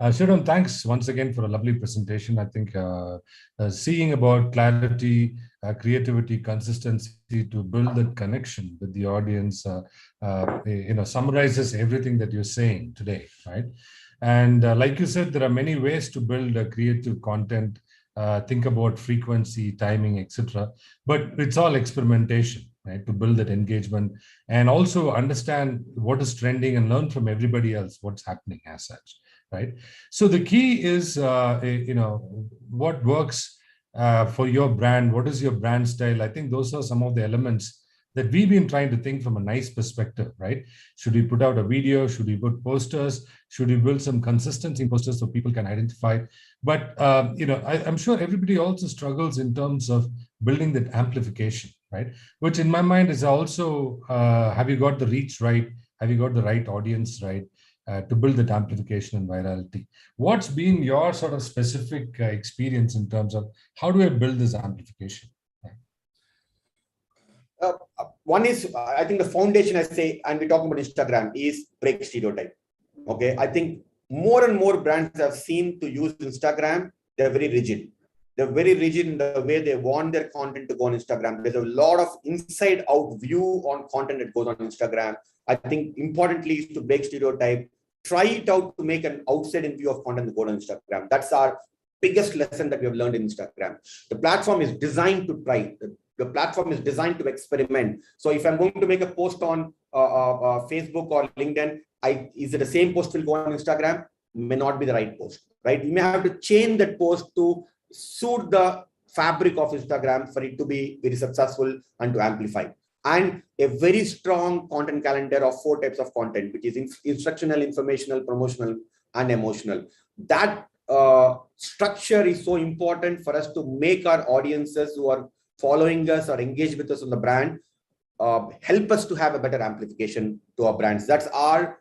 Shivram, thanks once again for a lovely presentation. I think seeing about clarity, creativity, consistency to build that connection with the audience, summarizes everything that you're saying today, right? And like you said, there are many ways to build a creative content. Think about frequency, timing, etc. But it's all experimentation, right? To build that engagement and also understand what is trending and learn from everybody else what's happening as such, right? So the key is, what works for your brand. What is your brand style? I think those are some of the elements that we've been trying to think from a NICE perspective, right? Should we put out a video? Should we put posters? Should we build some consistency in posters so people can identify? But, I'm sure everybody also struggles in terms of building that amplification, right? Which in my mind is also, have you got the reach right? Have you got the right audience right? To build that amplification and virality. What's been your sort of specific experience in terms of how do I build this amplification? One is, I think the foundation, I say, and we're talking about Instagram, is break stereotype. Okay, I think more and more brands have seen to use Instagram. They're very rigid. They're very rigid in the way they want their content to go on Instagram. There's a lot of inside out view on content that goes on Instagram. I think importantly is to break stereotype. Try it out to make an outside in view of content that goes on Instagram. That's our biggest lesson that we have learned in Instagram. The platform is designed to try. The platform is designed to experiment. So if I'm going to make a post on Facebook or LinkedIn, is it the same post will go on Instagram? May not be the right post, right? You may have to change that post to suit the fabric of Instagram for it to be very successful and to amplify. And a very strong content calendar of 4 types of content, which is instructional, informational, promotional, and emotional. That structure is so important for us to make our audiences who are following us or engaged with us on the brand, help us to have a better amplification to our brands. That's our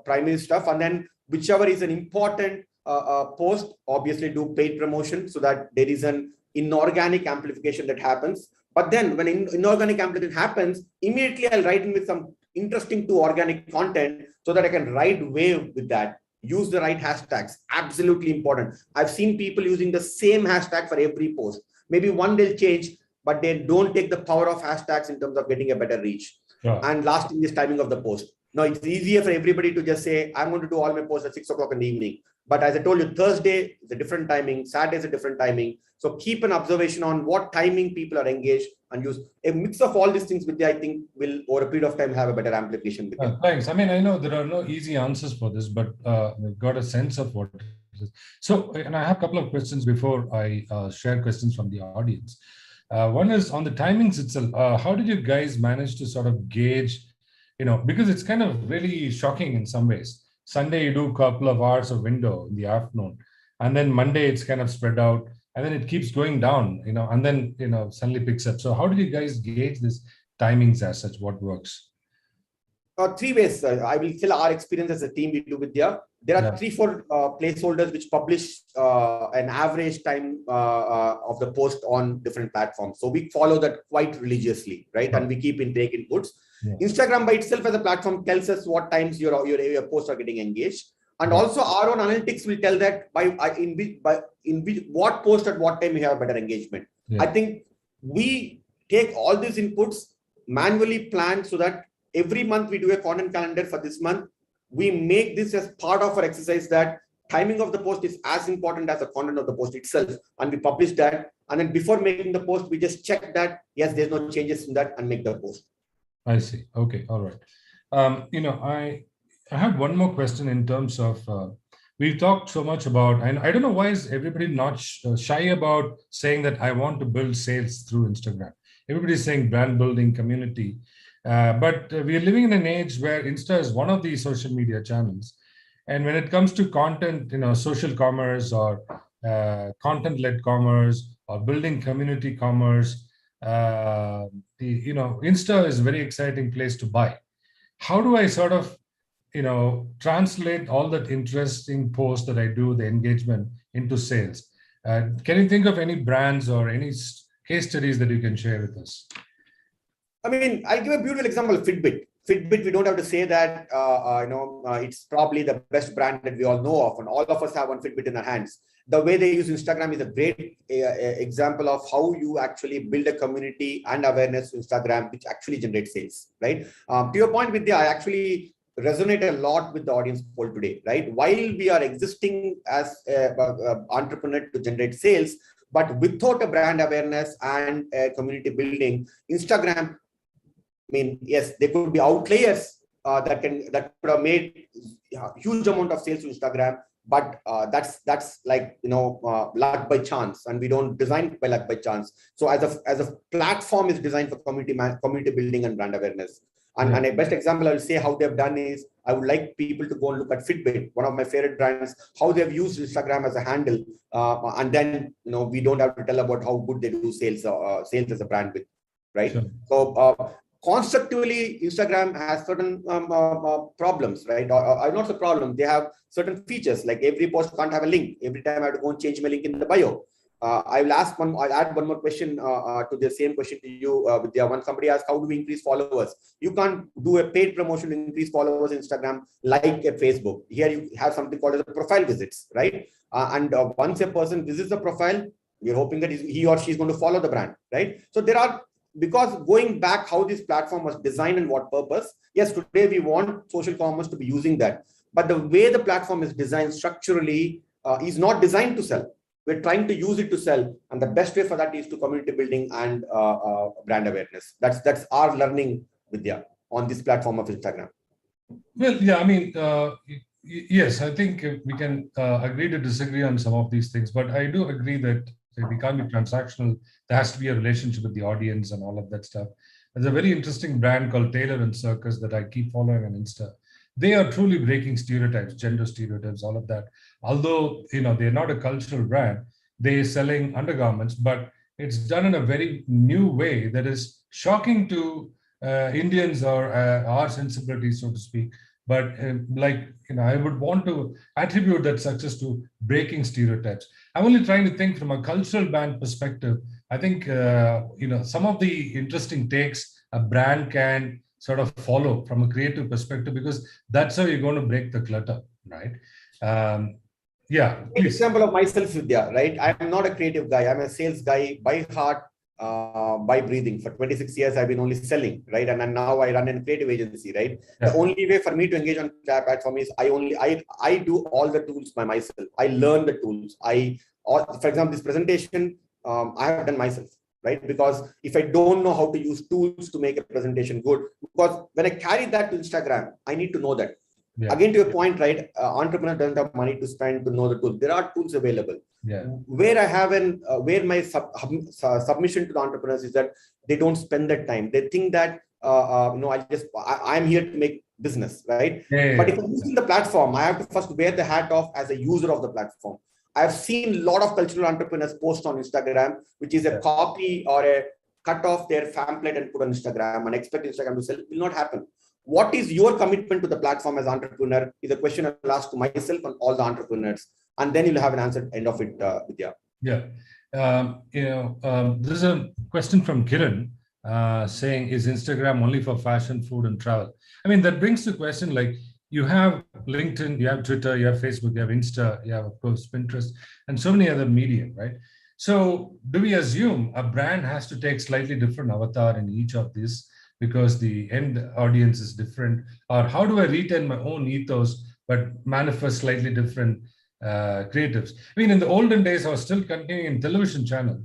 primary stuff. And then whichever is an important post, obviously do paid promotion so that there is an inorganic amplification that happens. But then when inorganic amplification happens, immediately I'll write in with some interesting to organic content so that I can ride wave with that. Use the right hashtags. Absolutely important. I've seen people using the same hashtag for every post. Maybe one they'll change, but they don't take the power of hashtags in terms of getting a better reach. Sure. And last thing is timing of the post. Now it's easier for everybody to just say, I'm going to do all my posts at 6 o'clock in the evening. But as I told you, Thursday is a different timing, Saturday is a different timing. So keep an observation on what timing people are engaged and use a mix of all these things, Vidya, I think will over a period of time have a better amplification. Thanks. I mean, I know there are no easy answers for this, but we've got a sense of what it is. So, and I have a couple of questions before I share questions from the audience. One is on the timings itself. How did you guys manage to sort of gauge, because it's kind of really shocking in some ways. Sunday, you do a couple of hours of window in the afternoon, and then Monday, it's kind of spread out, and then it keeps going down, and then, suddenly picks up. So how did you guys gauge this timings as such? What works? Three ways. I will tell our experience as a team we do with There are 3-4 placeholders which publish an average time of the post on different platforms. So we follow that quite religiously, right? And we keep intake inputs. Yeah. Instagram by itself as a platform tells us what times your posts are getting engaged. And also our own analytics will tell that what post at what time we have better engagement. Yeah. I think we take all these inputs, manually plan so that every month we do a content calendar for this month. We make this as part of our exercise that timing of the post is as important as the content of the post itself. And we publish that. And then before making the post, we just check that, yes, there's no changes in that and make the post. I see. Okay. All right. I have one more question in terms of, we've talked so much about, and I don't know why is everybody not shy about saying that I want to build sales through Instagram. Everybody's saying brand building, community. But we are living in an age where Insta is one of the social media channels. And when it comes to content, social commerce or content-led commerce or building community commerce, Insta is a very exciting place to buy. How do I sort of, translate all that interesting posts that I do, the engagement into sales? Can you think of any brands or any case studies that you can share with us? I mean, I'll give a beautiful example of Fitbit. Fitbit, we don't have to say that, it's probably the best brand that we all know of, and all of us have one Fitbit in our hands. The way they use Instagram is a great example of how you actually build a community and awareness to Instagram, which actually generates sales, right? To your point, Vidya, I actually resonate a lot with the audience poll today, right? While we are existing as an entrepreneur to generate sales, but without a brand awareness and community building, Instagram, I mean, yes, there could be outliers that could have made a huge amount of sales to Instagram, but that's like luck by chance, and we don't design it by luck by chance. So as a platform is designed for community building and brand awareness. And a best example I will say how they've done is, I would like people to go and look at Fitbit, one of my favorite brands, how they've used Instagram as a handle, and then we don't have to tell about how good they do sales as a brand with, right? Sure. So constructively, Instagram has certain problems, right? Or not the problem, they have certain features, like every post can't have a link. Every time I have to go and change my link in the bio. I'll add one more question to the same question to you, Vidya. When somebody asks, how do we increase followers? You can't do a paid promotion to increase followers on Instagram like a Facebook. Here you have something called as a profile visits, right? And once a person visits the profile, we're hoping that he or she is going to follow the brand, right? So because going back how this platform was designed and what purpose, yes, today we want social commerce to be using that. But the way the platform is designed structurally is not designed to sell. We're trying to use it to sell. And the best way for that is to community building and brand awareness. That's our learning, Vidya, on this platform of Instagram. Well, yeah, I mean, yes, I think we can agree to disagree on some of these things, but I do agree that we can't be transactional. There has to be a relationship with the audience and all of that stuff. There's a very interesting brand called Taylor and Circus that I keep following on Insta. They are truly breaking stereotypes, gender stereotypes, all of that. Although, they're not a cultural brand, they're selling undergarments, but it's done in a very new way that is shocking to Indians or our sensibilities, so to speak. But I would want to attribute that success to breaking stereotypes. I'm only trying to think from a cultural brand perspective. I think, some of the interesting takes a brand can sort of follow from a creative perspective, because that's how you're going to break the clutter, right? Yeah, please. Example of myself, Vidya, right? I'm not a creative guy. I'm a sales guy by heart, by breathing. For 26 years, I've been only selling, right? And now I run a creative agency, right? Yeah. The only way for me to engage on that platform is I do all the tools by myself. I learn the tools. For example, this presentation, I have done myself, right? Because if I don't know how to use tools to make a presentation good, because when I carry that to Instagram, I need to know that. Yeah. Again, to your point, right? Entrepreneur doesn't have money to spend to know the tool. There are tools available. Yeah. Where I have where my submission to the entrepreneurs is that they don't spend that time. They think that I'm here to make business, right? Yeah. But if I'm using the platform, I have to first wear the hat off as a user of the platform. I've seen a lot of cultural entrepreneurs post on Instagram, which is a copy or a cut off their pamphlet and put on Instagram and expect Instagram to sell. It will not happen. What is your commitment to the platform as entrepreneur is a question I'll ask to myself and all the entrepreneurs. And then you'll have an answer at the end of it, Vidya. Yeah. There's a question from Kiran saying, is Instagram only for fashion, food, and travel? I mean, that brings the question, like, you have LinkedIn, you have Twitter, you have Facebook, you have Insta, you have, of course, Pinterest, and so many other media, right? So do we assume a brand has to take slightly different avatar in each of these because the end audience is different? Or how do I retain my own ethos but manifest slightly different creatives? I mean, in the olden days, I was still continuing in television channel.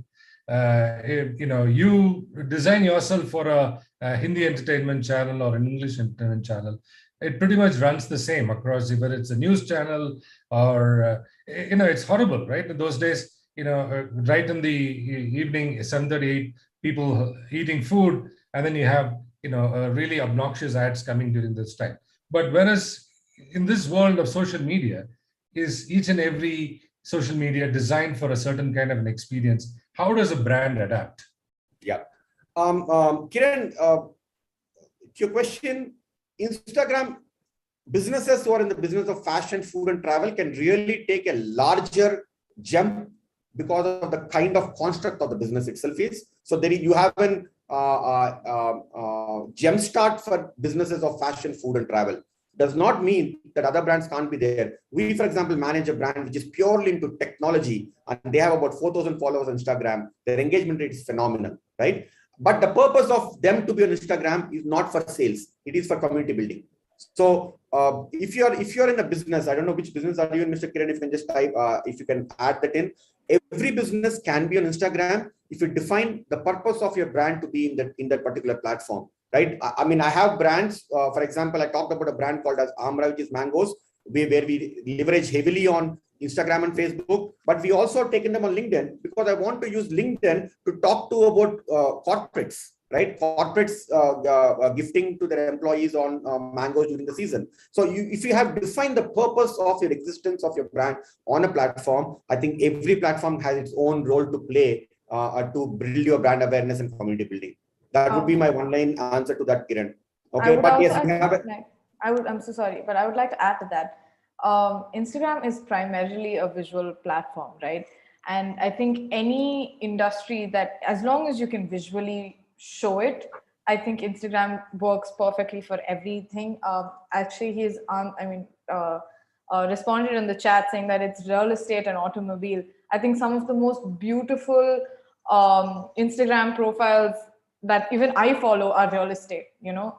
You design yourself for a Hindi entertainment channel or an English entertainment channel. It pretty much runs the same across, whether it's a news channel or, it's horrible, right? In those days, right in the evening, 7:38, people eating food, and then you have, really obnoxious ads coming during this time. But whereas in this world of social media, is each and every social media designed for a certain kind of an experience? How does a brand adapt? Yeah. Kiran, to your question, Instagram businesses who are in the business of fashion, food, and travel can really take a larger jump because of the kind of construct of the business itself is. So you have an jump start for businesses of fashion, food, and travel. Does not mean that other brands can't be there. We, for example, manage a brand which is purely into technology, and they have about 4,000 followers on Instagram. Their engagement rate is phenomenal, right? But the purpose of them to be on Instagram is not for sales. It is for community building. So if you're in a business, I don't know which business are you in, Mr. Kiran, if you can just type, if you can add that in. Every business can be on Instagram if you define the purpose of your brand to be in that particular platform, right? I mean, I have brands. For example, I talked about a brand called as Amra, which is mangoes, where we leverage heavily on Instagram and Facebook, but we also have taken them on LinkedIn because I want to use LinkedIn to talk to about corporates, right? Corporates gifting to their employees on mangoes during the season. So if you have defined the purpose of your existence of your brand on a platform, I think every platform has its own role to play to build your brand awareness and community building. That would be my one-line answer to that, Kiran. Okay, but yes, I'm so sorry, but I would like to add to that. Instagram is primarily a visual platform, right? And I think any industry that, as long as you can visually show it, I think Instagram works perfectly for everything. Actually, he's responded in the chat saying that it's real estate and automobile. I think some of the most beautiful Instagram profiles that even I follow are real estate,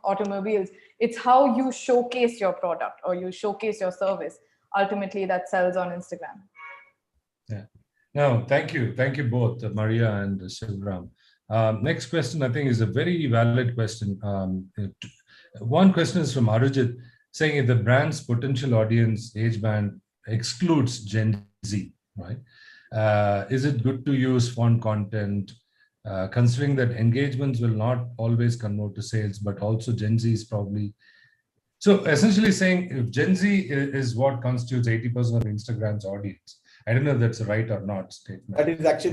automobiles. It's how you showcase your product or you showcase your service ultimately that sells on Instagram. Yeah. No, thank you. Thank you both, Maria and Shivram. Next question, I think, is a very valid question. One question is from Arujit, saying if the brand's potential audience age band excludes Gen Z, right? Is it good to use font content, considering that engagements will not always convert to sales, but also Gen Z is probably... So essentially saying if Gen Z is what constitutes 80% of Instagram's audience, I don't know if that's a right or not statement. That is actually,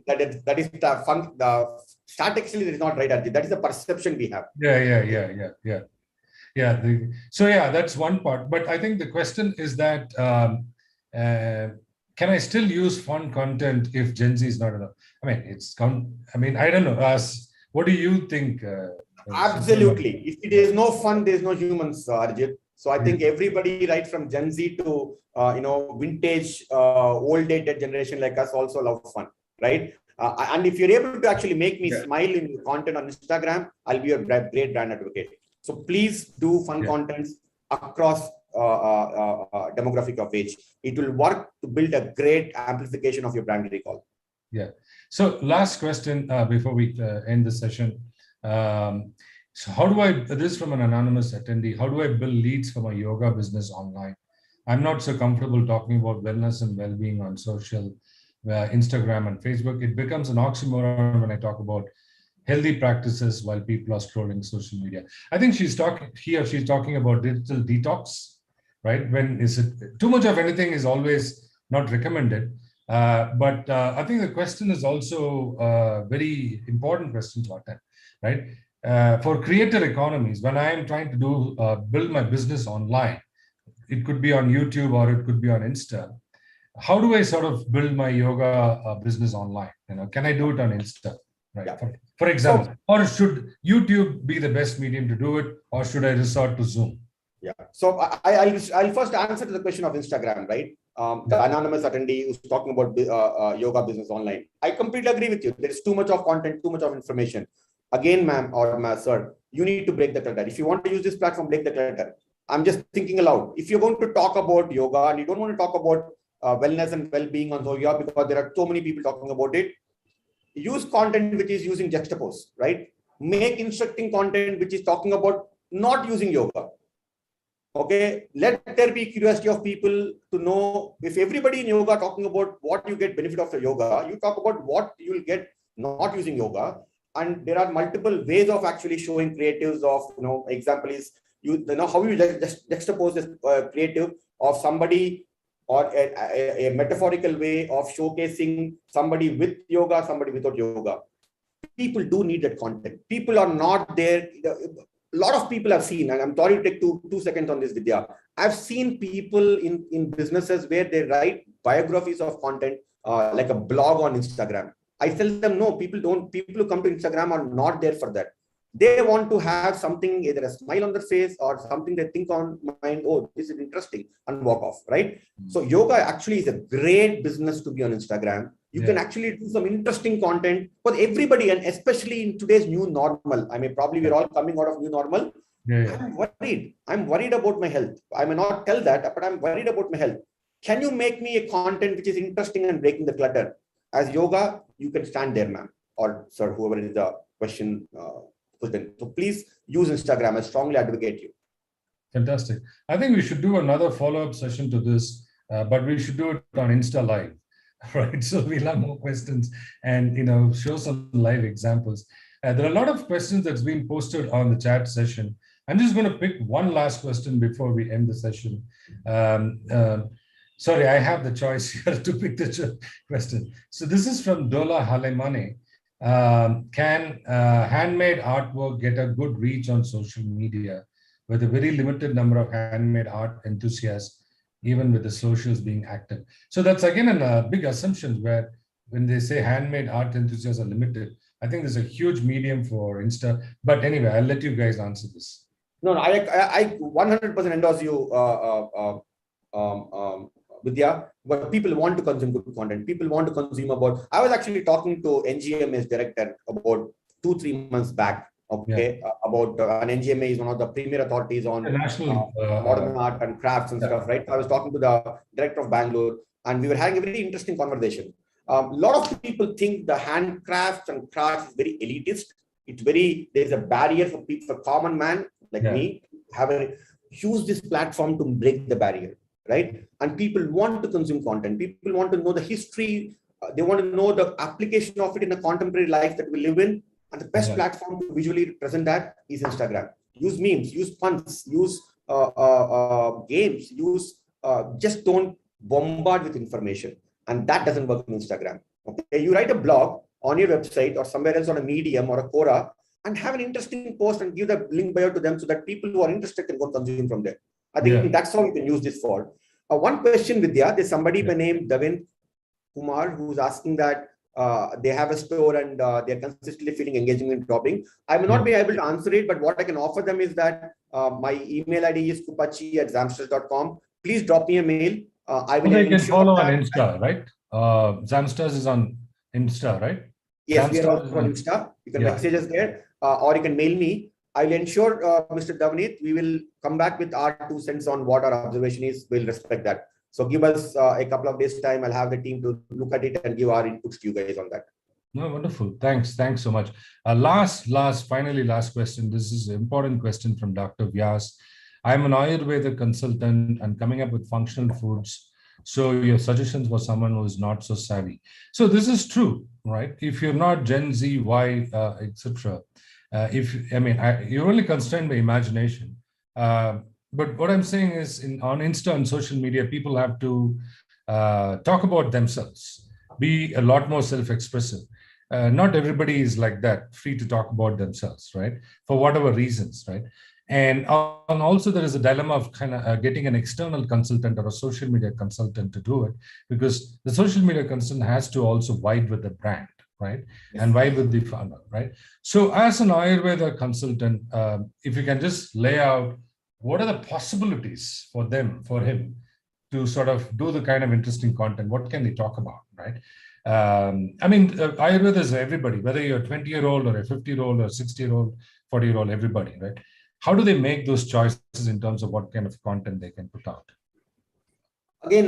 that is the statistically is not right, Arjit. That is the perception we have. Yeah. So that's one part. But I think the question is that, can I still use fun content if Gen Z is not enough? I mean, I don't know. What do you think? Absolutely. If there is no fun, there is no humans, Arjit. So I think everybody, right from Gen Z to vintage, old dated generation like us also love fun, right? And if you're able to actually make me smile in your content on Instagram, I'll be a great brand advocate. So please do fun contents across demographic of age. It will work to build a great amplification of your brand recall. Yeah. So last question before we end the session. So how do I, this is from an anonymous attendee, how do I build leads for my yoga business online? I'm not so comfortable talking about wellness and well-being on social, Instagram and Facebook. It becomes an oxymoron when I talk about healthy practices while people are scrolling social media. I think she's talking about digital detox, right? When is it too much of anything is always not recommended. But I think the question is also a very important question to attend, right? For creator economies, when I am trying to build my business online, it could be on YouTube or it could be on Insta. How do I sort of build my yoga business online? Can I do it on Insta? Right. Yeah. For example, or should YouTube be the best medium to do it, or should I resort to Zoom? Yeah. So I'll first answer to the question of Instagram, right? The anonymous attendee who's talking about yoga business online. I completely agree with you. There is too much of content, too much of information. Again, ma'am or sir, you need to break the clutter. If you want to use this platform, break the clutter. I'm just thinking aloud. If you're going to talk about yoga and you don't want to talk about wellness and well-being on yoga because there are so many people talking about it, use content which is using juxtapose, right? Make instructing content which is talking about not using yoga. Okay, let there be curiosity of people to know. If everybody in yoga talking about what you get benefit of the yoga, you talk about what you will get not using yoga. And there are multiple ways of actually showing creatives of, example is, how you just juxtapose this creative of somebody or a metaphorical way of showcasing somebody with yoga, somebody without yoga. People do need that content. People are not there. A lot of people have seen, and I'm sorry to take two seconds on this, Vidya. I've seen people in businesses where they write biographies of content, like a blog on Instagram. I tell them, no, people who come to Instagram are not there for that. They want to have something, either a smile on their face or something they think on mind, oh, this is interesting, and walk off, right? So yoga actually is a great business to be on Instagram. You can actually do some interesting content for everybody, and especially in today's new normal. I mean, probably we're all coming out of new normal. I'm worried about my health. I may not tell that, but I'm worried about my health. Can you make me a content which is interesting and breaking the clutter? As yoga, you can stand there, ma'am, or sir, whoever is the question. So please use Instagram. I strongly advocate you. Fantastic. I think we should do another follow-up session to this, but we should do it on Insta Live, right? So we'll have more questions and show some live examples. There are a lot of questions that's been posted on the chat session. I'm just going to pick one last question before we end the session. Sorry, I have the choice here to pick the question. So this is from Dola Halemane. Can handmade artwork get a good reach on social media with a very limited number of handmade art enthusiasts, even with the socials being active? So that's again a big assumption where when they say handmade art enthusiasts are limited, I think there's a huge medium for Insta. But anyway, I'll let you guys answer this. No, I 100% endorse you, Vidya, but people want to consume good content. People want to consume about. I was actually talking to NGMA's director about 2-3 months back. Okay, about and NGMA is one of the premier authorities on national modern art and crafts and stuff, right? I was talking to the director of Bangalore, and we were having a very interesting conversation. A lot of people think the handcrafts and crafts is very elitist. There's a barrier for people, for common man like me, use this platform to break the barrier. Right? And people want to consume content. People want to know the history. They want to know the application of it in the contemporary life that we live in. And the best platform to visually present that is Instagram. Use memes, use puns, use games, just don't bombard with information. And that doesn't work on Instagram. Okay? You write a blog on your website or somewhere else on a Medium or a Quora and have an interesting post and give the link bio to them so that people who are interested can go consume from there. I think that's how you can use this for. One question, Vidya, there's somebody by name Davin Kumar who's asking that they have a store and they're consistently feeling engagement dropping. I may not be able to answer it, but what I can offer them is that My email ID is kupachi@zamsters.com. Please drop me a mail. I will They can follow on that Insta, right? Zamsters is on Insta, right? Yes, we are Zamsters also on Insta. You can Yeah. message us there, or you can mail me. I'll ensure, Mr. Davneet, we will come back with our 2 cents on what our observation is. We'll respect that. So give us a couple of days time. I'll have the team to look at it and give our inputs to you guys on that. No, wonderful. Thanks so much. Finally, last question. This is an important question from Dr. Vyas. I'm an Ayurveda consultant and coming up with functional foods. So your suggestions for someone who is not so savvy. So this is true, right? If you're not Gen Z, Y, etc. You're only constrained by imagination. But what I'm saying is, on Insta and social media, people have to talk about themselves, be a lot more self-expressive. Not everybody is like that, free to talk about themselves, right? For whatever reasons, right? And also there is a dilemma of kind of getting an external consultant or a social media consultant to do it, because the social media consultant has to also vibe with the brand, right? Yes. And vibe with the founder, right? So as an Ayurveda consultant, if you can just lay out what are the possibilities for him to sort of do the kind of interesting content, what can they talk about, right? Ayurveda is everybody, whether you're a 20-year-old or a 50-year-old or a 60-year-old, 40-year-old, everybody, right? How do they make those choices in terms of what kind of content they can put out? Again,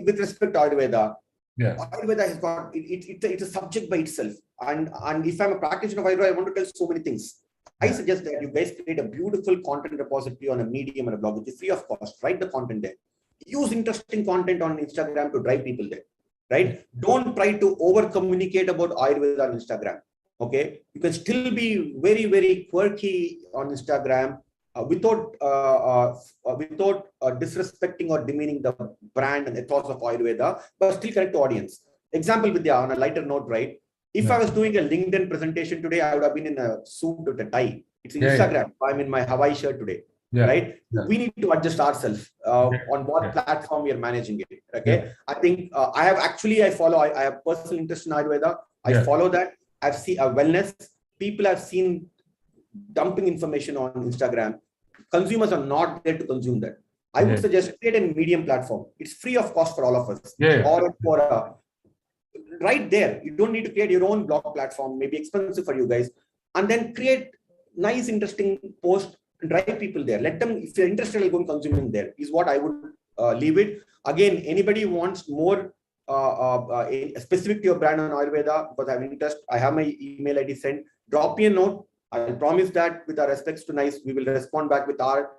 with respect to Ayurveda, yeah. Ayurveda has got, it's a subject by itself. And if I'm a practitioner of Ayurveda, I want to tell so many things. I suggest that you guys create a beautiful content repository on a Medium and a blog, which is free of cost. Write the content there. Use interesting content on Instagram to drive people there, right? Don't try to over-communicate about Ayurveda on Instagram. Okay, you can still be very, very quirky on Instagram without disrespecting or demeaning the brand and ethos of Ayurveda, but still connect to audience. Example, Vidya, on a lighter note, right? If I was doing a LinkedIn presentation today, I would have been in a suit with a tie. It's Instagram. I'm in my Hawaii shirt today, right? We need to adjust ourselves on what platform we are managing it. Okay, I think I have personal interest in Ayurveda. I follow that. I've seen wellness. People have seen dumping information on Instagram. Consumers are not there to consume that. I would suggest create a Medium platform. It's free of cost for all of us. Or for right there. You don't need to create your own blog platform. Maybe expensive for you guys. And then create nice, interesting posts and drive people there. Let them, if you're interested, I'll go and consume them there. Is what I would leave it. Again, anybody who wants more specific to your brand on Ayurveda, because I have interest, I have my email ID sent. Drop me a note. I promise that with our respects to NICE, we will respond back with our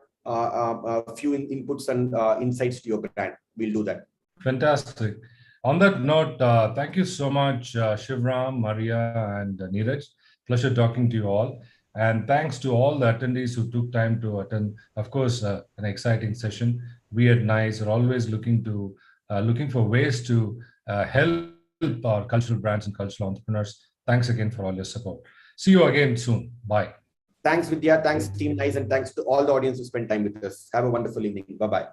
few inputs and insights to your brand. We'll do that. Fantastic. On that note, thank you so much, Shivram, Maria, and Neeraj. Pleasure talking to you all. And thanks to all the attendees who took time to attend. Of course, an exciting session. We at NICE are always looking for ways to help our cultural brands and cultural entrepreneurs. Thanks again for all your support. See you again soon. Bye. Thanks, Vidya. Thanks, Team NICE. And thanks to all the audience who spent time with us. Have a wonderful evening. Bye-bye.